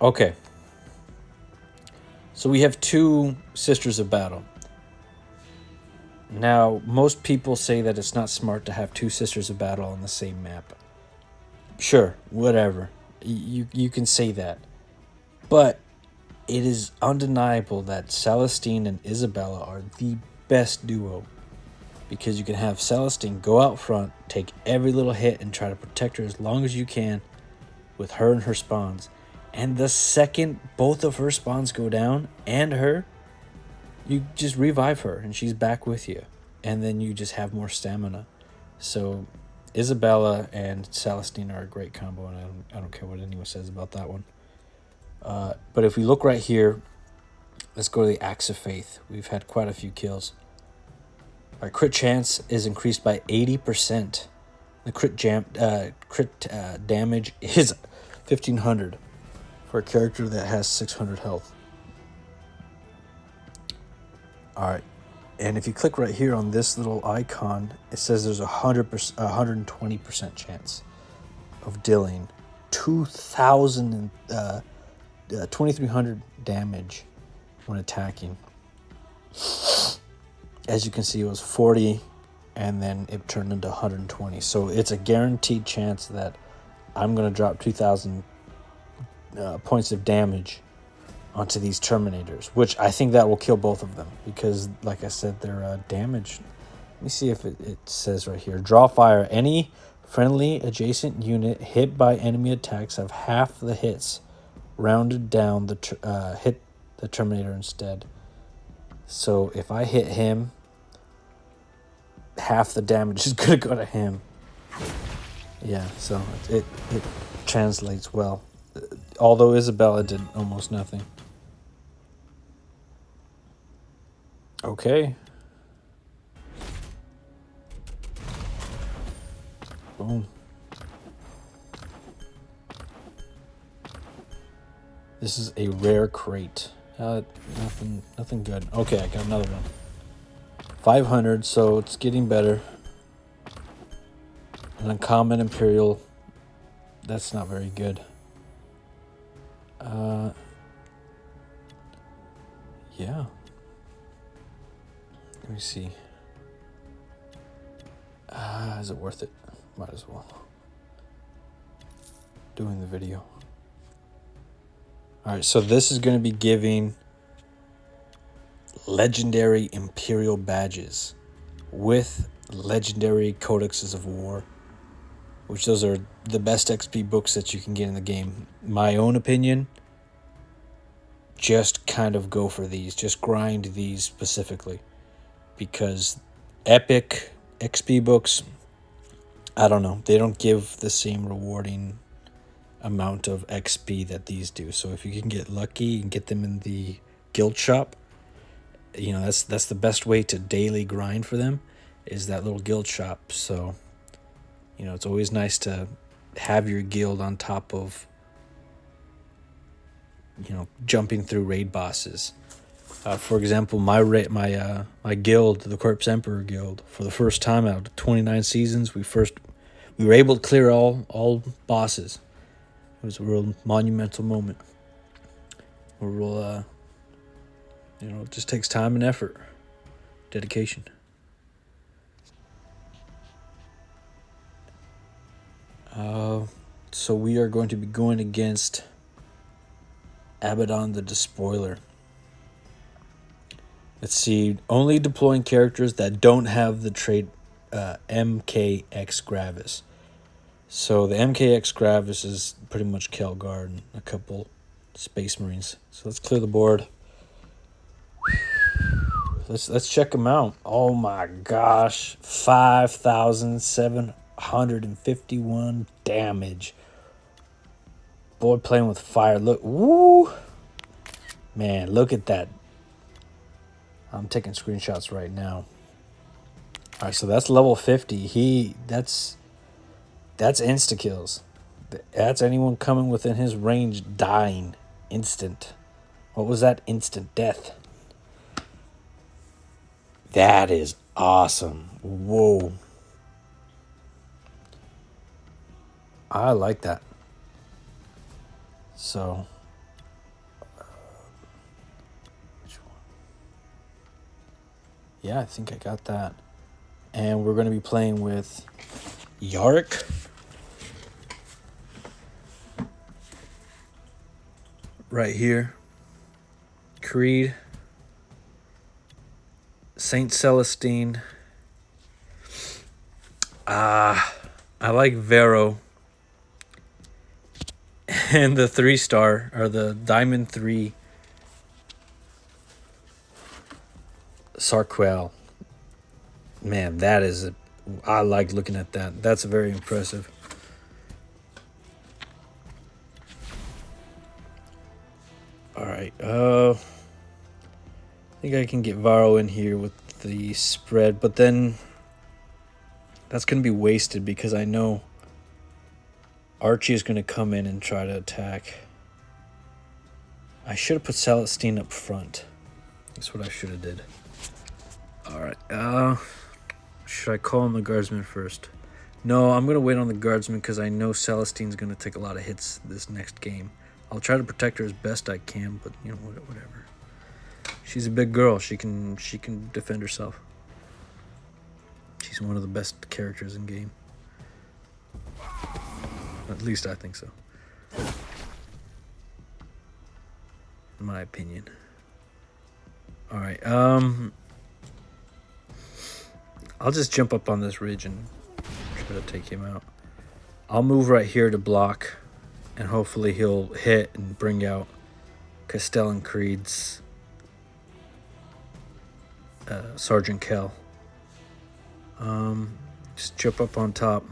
Okay. So we have 2 Sisters of Battle. Now, most people say that it's not smart to have 2 Sisters of Battle on the same map. Sure, whatever. You can say that. But it is undeniable that Celestine and Isabella are the best duo. Because you can have Celestine go out front, take every little hit, and try to protect her as long as you can with her and her spawns. And the second both of her spawns go down, and her, you just revive her, and she's back with you. And then you just have more stamina. So Isabella and Celestine are a great combo, and I don't care what anyone says about that one. But if we look right here, let's go to the Axe of Faith. We've had quite a few kills. Our crit chance is increased by 80%. The crit damage is 1,500 for a character that has 600 health. Alright, and if you click right here on this little icon, it says there's a 120% chance of dealing 2,300 damage when attacking. As you can see, it was 40, and then it turned into 120. So it's a guaranteed chance that I'm going to drop 2,000 points of damage onto these Terminators, which I think that will kill both of them because, like I said, they're damaged. Let me see if it says right here. Draw fire. Any friendly adjacent unit hit by enemy attacks have half the hits rounded down hit the Terminator instead. So if I hit him, half the damage is going to go to him. Yeah, so it translates well. Although Isabella did almost nothing. Okay. Boom. This is a rare crate. Nothing good. Okay, I got another one. 500, so it's getting better. An uncommon Imperial. That's not very good. Yeah. Let me see. Is it worth it? Might as well. Doing the video. Alright, so this is going to be giving legendary Imperial badges with legendary Codexes of War, which those are the best XP books that you can get in the game. My own opinion, just kind of go for these. Just grind these specifically. Because epic XP books, I don't know. They don't give the same rewarding amount of XP that these do. So if you can get lucky and get them in the guild shop, you know, that's the best way to daily grind for them, is that little guild shop. So, you know, it's always nice to have your guild on top of, you know, jumping through raid bosses. For example, my guild, the Corpse Emperor Guild, for the first time out of 29 seasons, we were able to clear all bosses. It was a real monumental moment. A real, you know, it just takes time and effort, dedication. So we are going to be going against Abaddon the Despoiler. Let's see, only deploying characters that don't have the trait MKX Gravis. So the MKX Gravis is pretty much Kelgar and a couple Space Marines. So let's clear the board. Let's check them out. Oh my gosh, 5,751 damage. Boy playing with fire. Look, woo, man, look at that. I'm taking screenshots right now. All right, so that's level 50. That's insta kills. That's anyone coming within his range dying instant. What was that? Instant death. That is awesome. Whoa. I like that. So, which one? Yeah, I think I got that. And we're going to be playing with Yarrick. Right here. Creed. Saint Celestine. I like Vero. And the 3-star, or the Diamond 3 Sarquael. Man, that is I like looking at that. That's very impressive. All right. I think I can get Varro in here with the spread, but then that's going to be wasted because I know Archie is going to come in and try to attack. I should have put Celestine up front. That's what I should have did. All right. Should I call on the guardsman first? No, I'm going to wait on the guardsman because I know Celestine's going to take a lot of hits this next game. I'll try to protect her as best I can, but, you know, whatever. She's a big girl. She can defend herself. She's one of the best characters in game. At least I think so. In my opinion. All right. I'll just jump up on this ridge and try to take him out. I'll move right here to block, and hopefully he'll hit and bring out Castell and Creed's Sergeant Kell. Just jump up on top.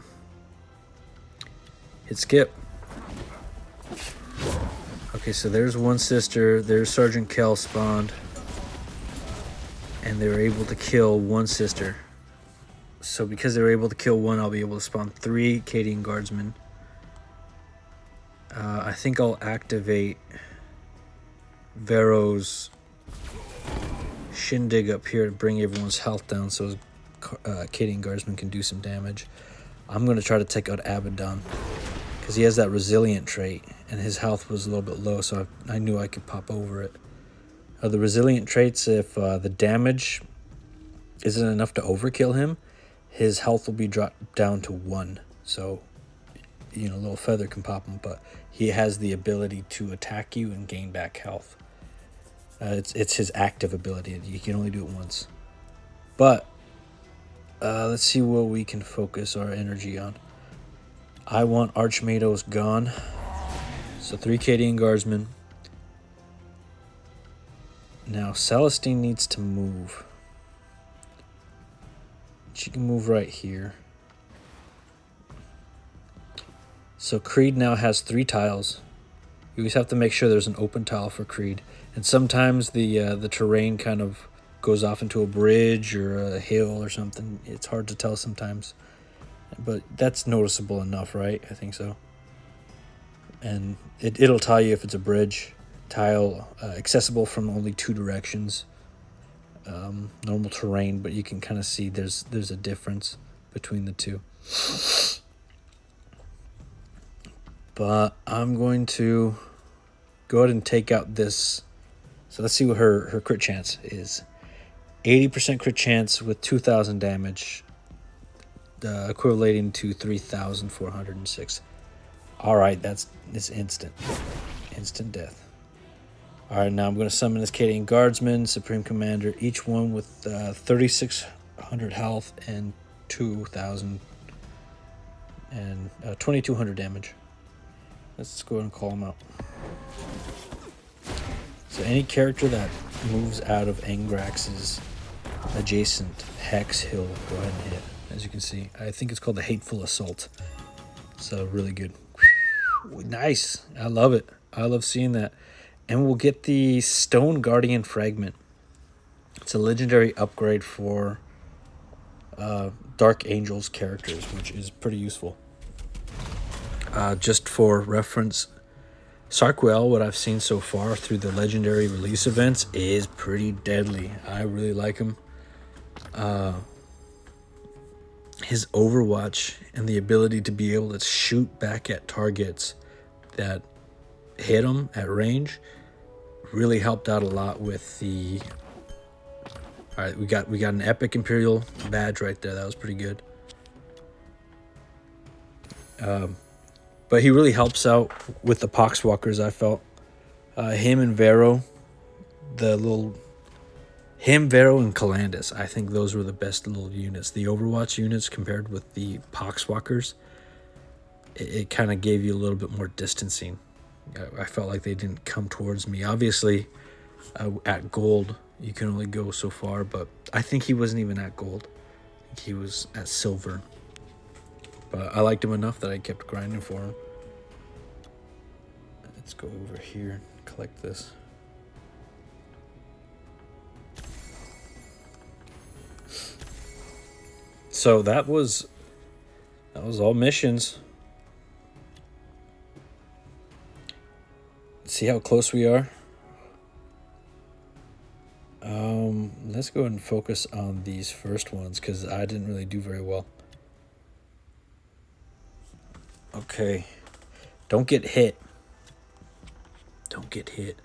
Hit skip. Okay, so there's one sister. There's Sergeant Kell spawned. And they were able to kill one sister. So because they were able to kill one, I'll be able to spawn 3 Cadian Guardsmen. I think I'll activate Vero's Shindig up here to bring everyone's health down so Cadian Guardsmen can do some damage. I'm going to try to take out Abaddon because he has that resilient trait and his health was a little bit low, so I knew I could pop over it. The resilient traits, if the damage isn't enough to overkill him, his health will be dropped down to 1. So, you know, Little Feather can pop him, but he has the ability to attack you and gain back health. It's his active ability. You can only do it once. But let's see what we can focus our energy on. I want Archmados gone. So 3 Cadian Guardsmen. Now Celestine needs to move. She can move right here. So Creed now has 3 tiles. You always have to make sure there's an open tile for Creed. And sometimes the terrain kind of goes off into a bridge or a hill or something. It's hard to tell sometimes. But that's noticeable enough, right? I think so. And it'll tell you if it's a bridge tile, accessible from only 2 directions. Normal terrain, but you can kind of see there's a difference between the two. But I'm going to go ahead and take out this. So let's see what her crit chance is. 80% crit chance with 2,000 damage, equating to 3,406. All right, that's instant death. All right, now I'm going to summon this Cadian Guardsman, Supreme Commander, each one with 3,600 health and 2,000 and 2,200 damage. Let's go ahead and call him out. So any character that moves out of Angrax's adjacent hex, he'll go ahead and hit. As you can see, I think it's called the Hateful Assault. So really good. Nice. I love it. I love seeing that. And we'll get the Stone Guardian Fragment. It's a legendary upgrade for Dark Angels characters, which is pretty useful. Just for reference, Sarquael, what I've seen so far through the legendary release events, is pretty deadly. I really like him. His Overwatch and the ability to be able to shoot back at targets that hit him at range really helped out a lot with the... All right, we got an epic Imperial badge right there. That was pretty good. But he really helps out with the Poxwalkers, I felt. Him and Vero, Vero and Calandus, I think those were the best little units. The Overwatch units compared with the Poxwalkers, it kind of gave you a little bit more distancing. I felt like they didn't come towards me. Obviously, at gold, you can only go so far, but I think he wasn't even at gold. I think he was at silver. But I liked him enough that I kept grinding for him. Let's go over here and collect this. So that was all missions. See how close we are? Let's go ahead and focus on these first ones because I didn't really do very well. Okay. Don't get hit. Don't get hit.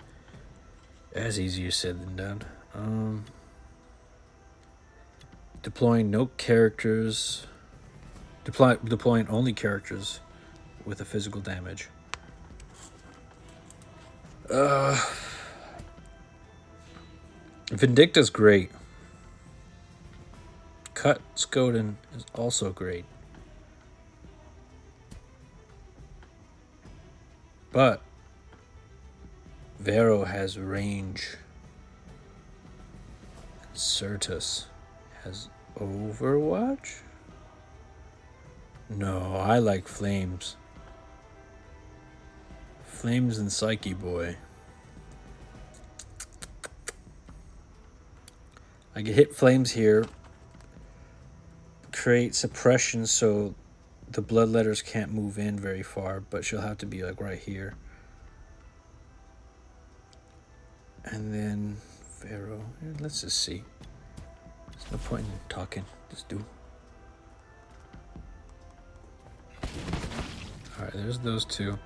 That's easier said than done. Deploying no characters. Deploying only characters with a physical damage. Vindicta's great. Cut Skoden is also great. But Vero has range. Certus has Overwatch? No, I like Flames. Flames and Psyche Boy. I can hit Flames here. Create suppression so the Bloodletters can't move in very far, but she'll have to be like right here. And then Vero. Let's just see. There's no point in talking. Just do. Alright, there's those two.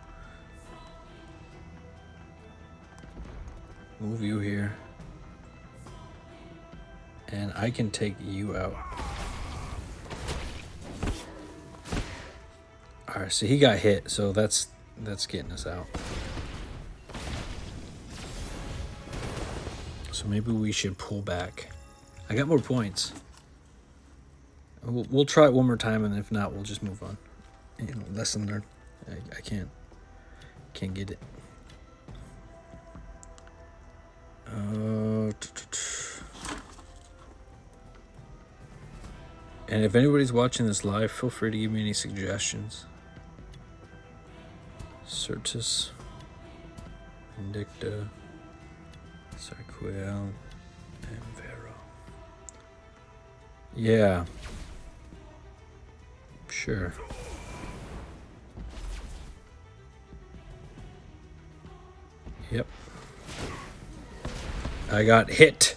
Move you here. And I can take you out. Alright, so he got hit, so that's getting us out. So maybe we should pull back. I got more points. We'll try it one more time, and if not, we'll just move on. Lesson learned. I can't get it. And if anybody's watching this live, feel free to give me any suggestions. Certus, Indicta, Sarquael, and Vero. Yeah. Sure. Yep. I got hit.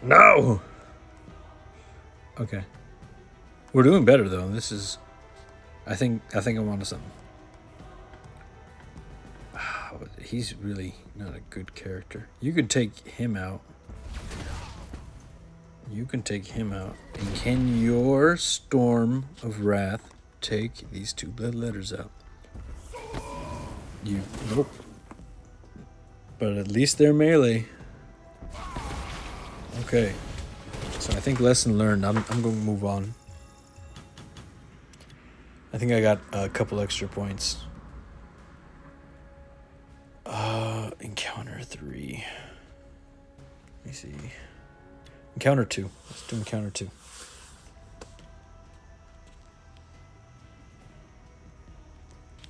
No. Okay. We're doing better though. This is I think I'm onto something. He's really not a good character. You can take him out. You can take him out. And can your Storm of Wrath take these 2 bloodletters out? Nope. But at least they're melee. Okay. So I think lesson learned. I'm going to move on. I think I got a couple extra points. Encounter 3. Let me see. Encounter 2. Let's do encounter 2.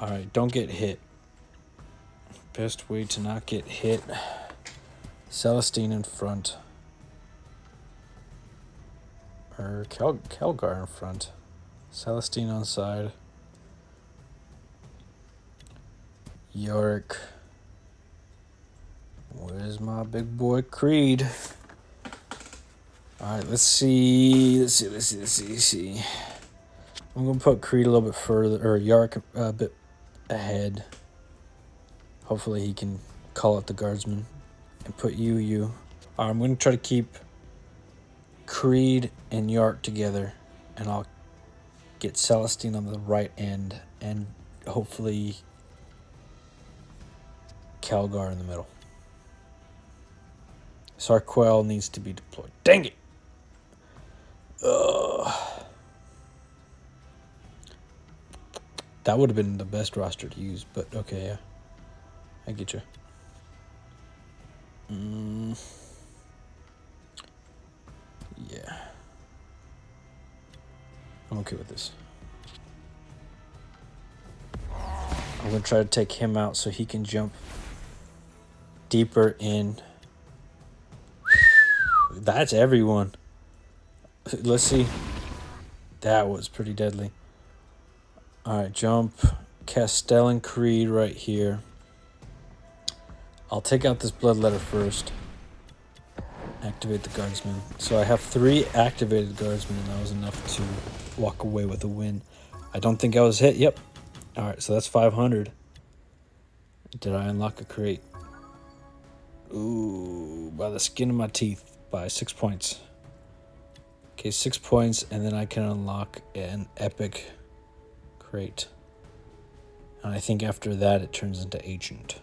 Alright, don't get hit. Best way to not get hit. Celestine in front. Or Calgar in front. Celestine on side. Yorick. Where's my big boy Creed? Alright, let's see. I'm going to put Creed a little bit further, or Yorick a bit ahead. Hopefully he can call out the guardsman and put you. Alright, I'm going to try to keep Creed and Yorick together, and I'll get Celestine on the right end, and hopefully Calgar in the middle. Sarquael needs to be deployed. Dang it! That would have been the best roster to use, but okay, yeah. I get you. Yeah. I'm okay with this. I'm going to try to take him out so he can jump deeper in. That's everyone. Let's see. That was pretty deadly. Alright, jump. Castellan Creed right here. I'll take out this bloodletter first. Activate the guardsman. So I have 3 activated guardsmen, and that was enough to walk away with a win. I don't think I was hit. Yep. Alright, so that's 500. Did I unlock a crate? Ooh, by the skin of my teeth. By 6 points. Okay, 6 points, and then I can unlock an epic crate. And I think after that it turns into ancient.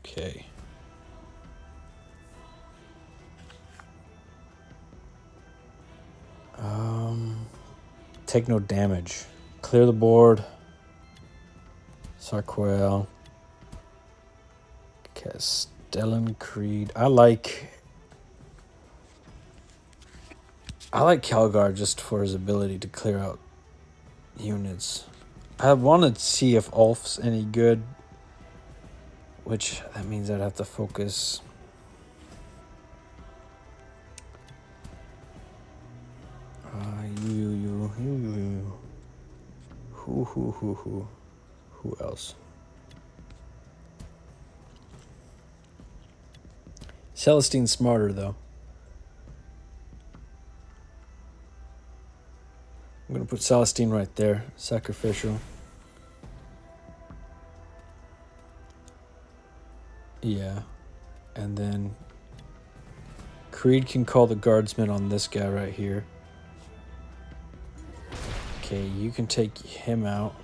Okay. Take no damage. Clear the board. Sarquael. Castellan Creed. I like Calgar just for his ability to clear out units. I want to see if Ulf's any good, which that means I'd have to focus. You. Who else? Celestine's smarter, though. I'm going to put Celestine right there. Sacrificial. Yeah. And then Creed can call the guardsman on this guy right here. Okay, you can take him out.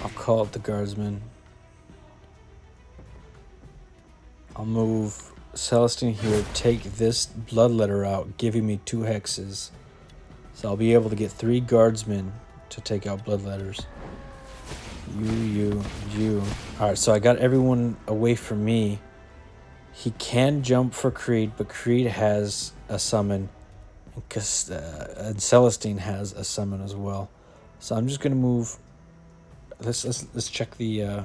I'll call up the guardsman. I'll move Celestine here, take this bloodletter out, giving me 2 hexes. So I'll be able to get 3 guardsmen to take out bloodletters. You. Alright, so I got everyone away from me He can jump for Creed, but Creed has a summon, and Celestine has a summon as well. So I'm just gonna move. Let's check the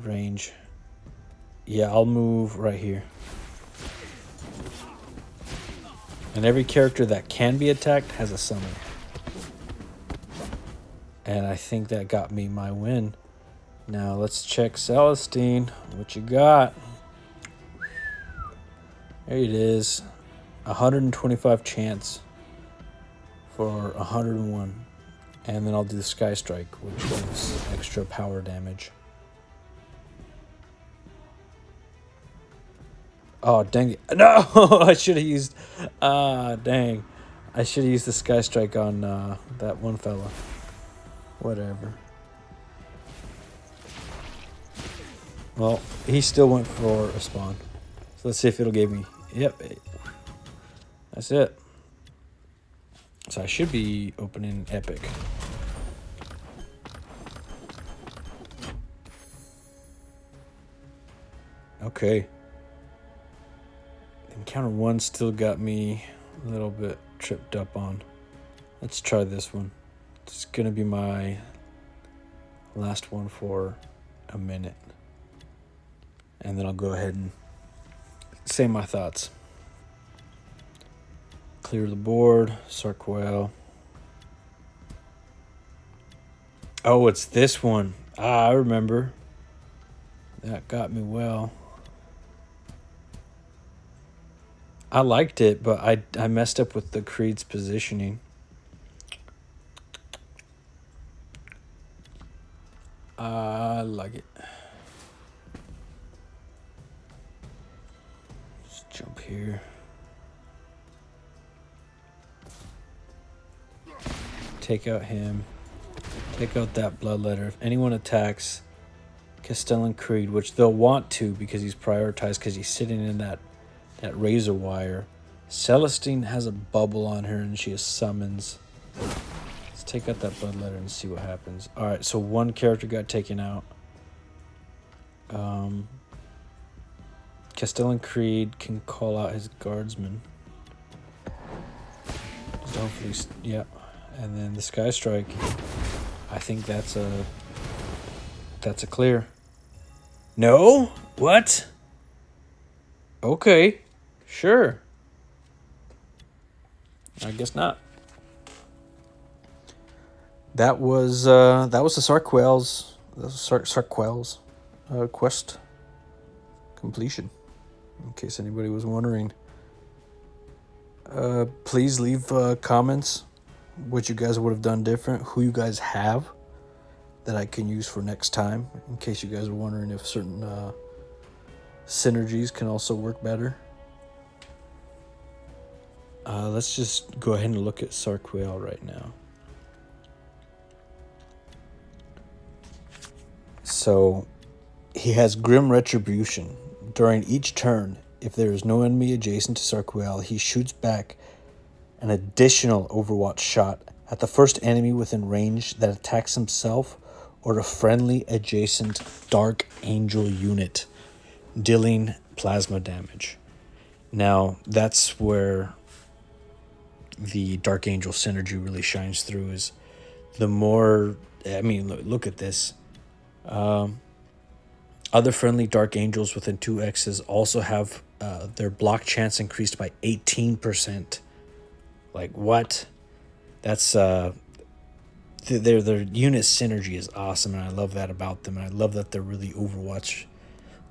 range. Yeah, I'll move right here. And every character that can be attacked has a summon. And I think that got me my win. Now let's check Celestine. What you got? There it is. 125 chance for 101. And then I'll do the Sky Strike, which gives extra power damage. Oh, dang it. No! I should have used... dang. I should have used the Sky Strike on that one fella. Whatever. Well, he still went for a spawn. So let's see if it'll give me... Yep. That's it. So I should be opening Epic. Okay. Encounter 1 still got me a little bit tripped up on. Let's try this one. It's going to be my last one for a minute. And then I'll go ahead and say my thoughts. Clear the board. Sarquael. Oh, it's this one. I remember. That got me well. I liked it, but I messed up with the Creed's positioning. I like it. Just jump here. Take out him. Take out that Bloodletter. If anyone attacks Castellan Creed, which they'll want to because he's prioritized because he's sitting in that razor wire. Celestine has a bubble on her and she has summons. Let's take out that Bloodletter and see what happens. Alright, so one character got taken out. Castellan Creed can call out his guardsman. Just hopefully, yeah. And then the Sky Strike. I think that's a clear. No? What? Okay. Sure. I guess not. That was the Sarquael's quest completion. In case anybody was wondering. Please leave comments what you guys would have done different, who you guys have that I can use for next time, in case you guys are wondering if certain synergies can also work better. Let's just go ahead and look at Sarquael right now. So, he has Grim Retribution. During each turn, if there is no enemy adjacent to Sarquael, he shoots back an additional Overwatch shot at the first enemy within range that attacks himself or a friendly adjacent Dark Angel unit, dealing plasma damage. Now, that's where the Dark Angel synergy really shines through. Is the more, I mean, look at this. Other friendly Dark Angels within 2X's also have their block chance increased by 18%. Like, what? That's their unit synergy is awesome, and I love that about them. And I love that they're really Overwatch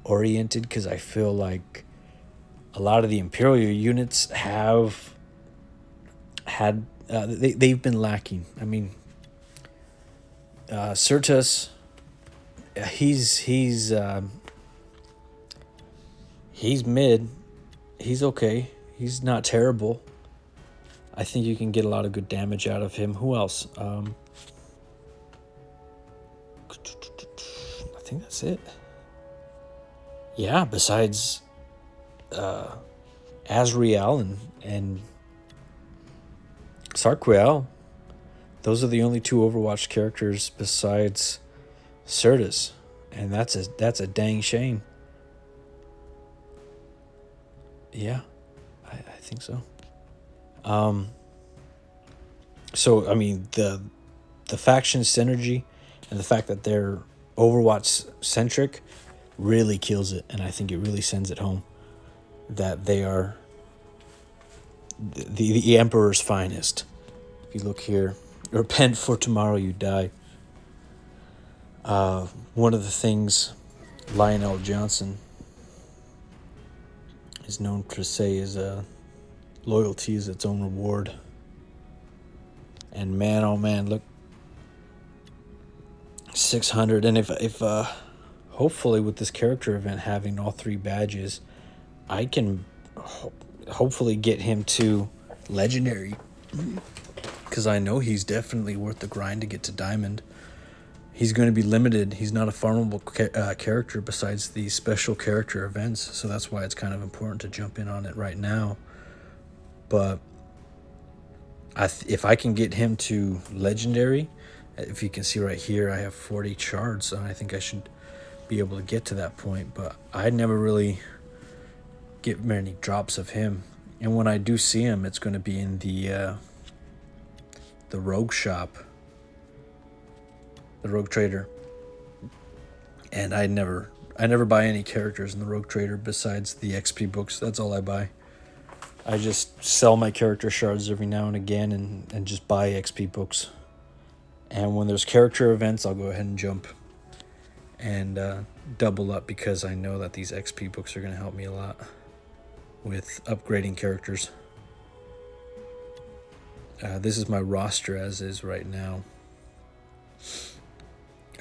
oriented, because I feel like a lot of the Imperial units have had they've been lacking. I mean, Certus, he's mid. He's okay. He's not terrible. I think you can get a lot of good damage out of him. Who else? I think that's it. Yeah, besides Azrael and Sarquael, those are the only two Overwatch characters besides Certus, and that's a dang shame. Yeah, I think so. So I mean the faction synergy and the fact that they're Overwatch centric really kills it, and I think it really sends it home that they are the Emperor's finest. If you look here, repent for tomorrow you die. One of the things Lionel Johnson is known to say is loyalty is its own reward. And man, oh man, look, 600. And if hopefully with this character event having all 3 badges, I can hopefully get him to legendary, because I know he's definitely worth the grind to get to diamond. He's going to be limited. He's not a farmable character besides the special character events, so that's why it's kind of important to jump in on it right now. But if I can get him to legendary, if you can see right here, I have 40 shards, so I think I should be able to get to that point. But I never really get many drops of him, and when I do see him, it's going to be in the rogue shop, the rogue trader. And I never buy any characters in the rogue trader besides the XP books. That's all I buy. I just sell my character shards every now and again and just buy XP books. And when there's character events, I'll go ahead and jump and double up, because I know that these XP books are going to help me a lot with upgrading characters. This is my roster as is right now.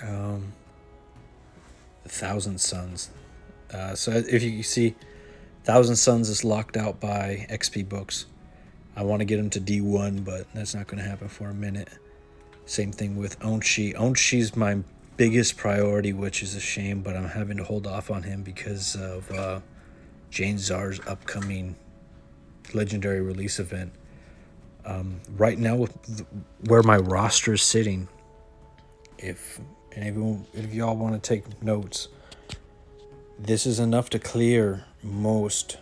1,000 Suns. So if you see, 1,000 Suns is locked out by XP books. I want to get him to D1, but that's not going to happen for a minute. Same thing with Onshi. Onshi's my biggest priority, which is a shame, but I'm having to hold off on him because of Jane Czar's upcoming legendary release event. Right now, with where my roster is sitting, if y'all want to take notes, this is enough to clear most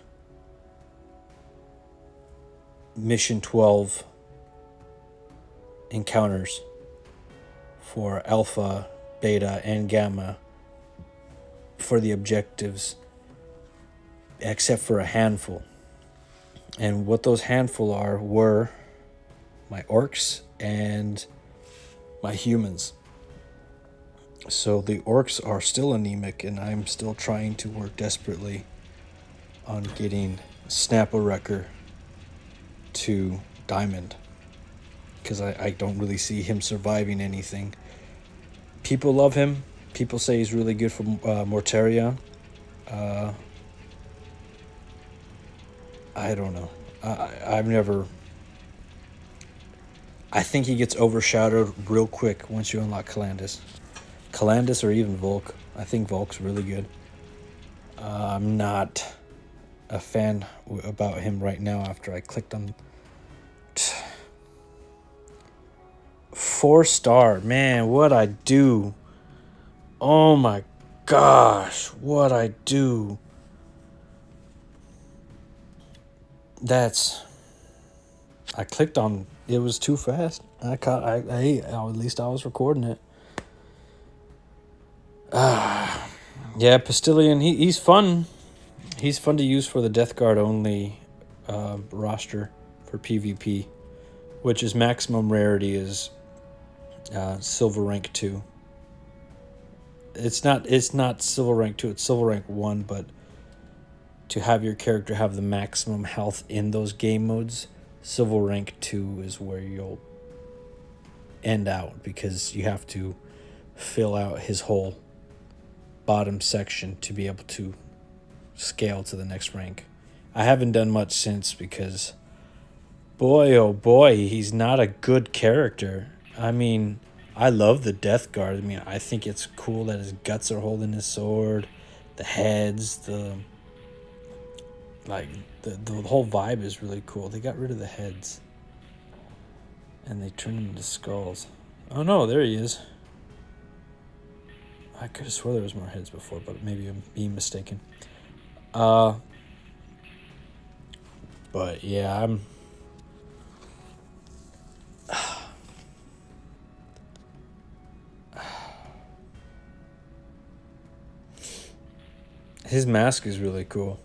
Mission 12 encounters for Alpha, Beta, and Gamma for the objectives, except for a handful. And what those handful were my orcs and my humans. So the orcs are still anemic, and I'm still trying to work desperately on getting Snapper Wrecker to diamond, because I don't really see him surviving anything. People love him. People say he's really good for Mortaria. I don't know. I've never... I think he gets overshadowed real quick once you unlock Calandus. Calandus or even Volk. I think Volk's really good. I'm not a fan about him right now after I clicked on... 4-star. Man, what I do. Oh my gosh, what I do. I clicked on... It was too fast. At least I was recording it. Yeah, Postillion, he's fun. He's fun to use for the Death Guard only roster for PvP, which is maximum rarity is silver rank 2. It's not silver rank 2, it's silver rank 1, but to have your character have the maximum health in those game modes, silver rank 2 is where you'll end out, because you have to fill out his whole bottom section to be able to scale to the next rank. I haven't done much since, because boy oh boy, he's not a good character. I mean, I love the Death Guard. I mean, I think it's cool that his guts are holding his sword, the heads, the whole vibe is really cool. They got rid of the heads and they turned them into skulls. Oh no, there he is. I could have swore there was more heads before, but maybe I'm being mistaken. But yeah, I'm. His mask is really cool.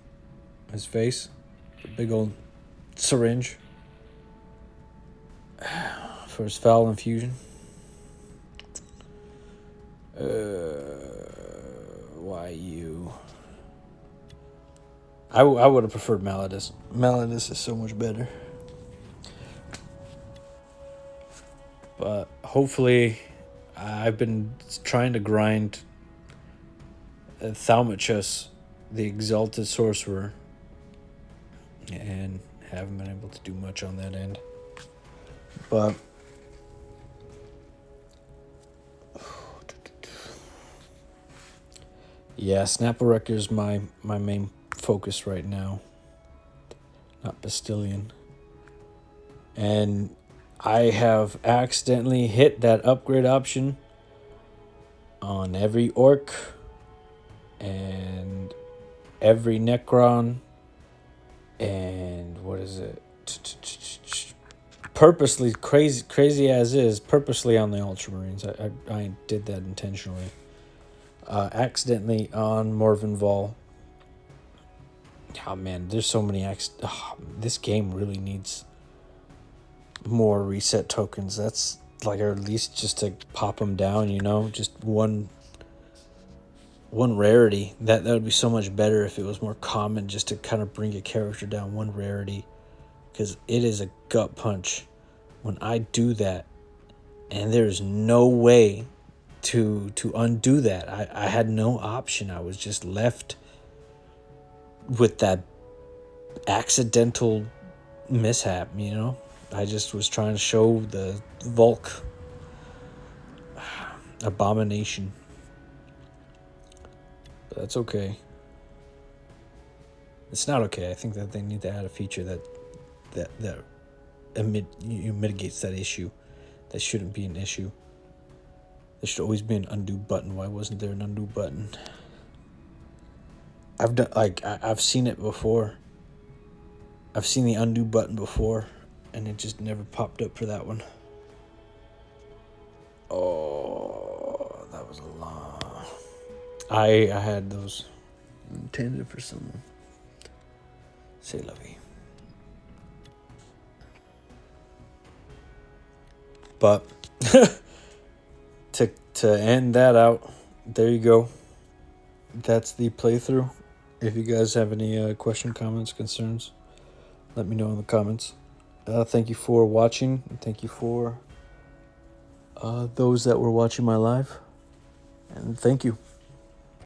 His face, a big old syringe for his foul infusion. Why you? I would have preferred Malladus. Malladus is so much better. But hopefully, I've been trying to grind Thaumaturgus, the Exalted Sorcerer, and haven't been able to do much on that end. But yeah, Snapple Wrecker is my main focus right now, not Bastillion. And I have accidentally hit that upgrade option on every Orc and every Necron and what is it? Purposely, crazy as is, purposely on the Ultramarines. I did that intentionally. Accidentally on Morven Vol. Oh man, there's so many this game really needs more reset tokens. That's like, or at least just to pop them down, you know, just one rarity. That would be so much better if it was more common, just to kind of bring a character down one rarity, because it is a gut punch when I do that, and there's no way to undo that. I had no option. I was just left with that accidental mishap, you know. I just was trying to show the Volk abomination. But that's okay. It's not okay. I think that they need to add a feature that mitigates that issue. That shouldn't be an issue. There should always be an undo button. Why wasn't there an undo button? I've seen it before. I've seen the undo button before, and it just never popped up for that one. Oh, that was a lot. I had those intended for someone. Say lovey. But to end that out, there you go. That's the playthrough. If you guys have any question, comments, concerns, let me know in the comments. Thank you for watching. Thank you for those that were watching my live. And thank you.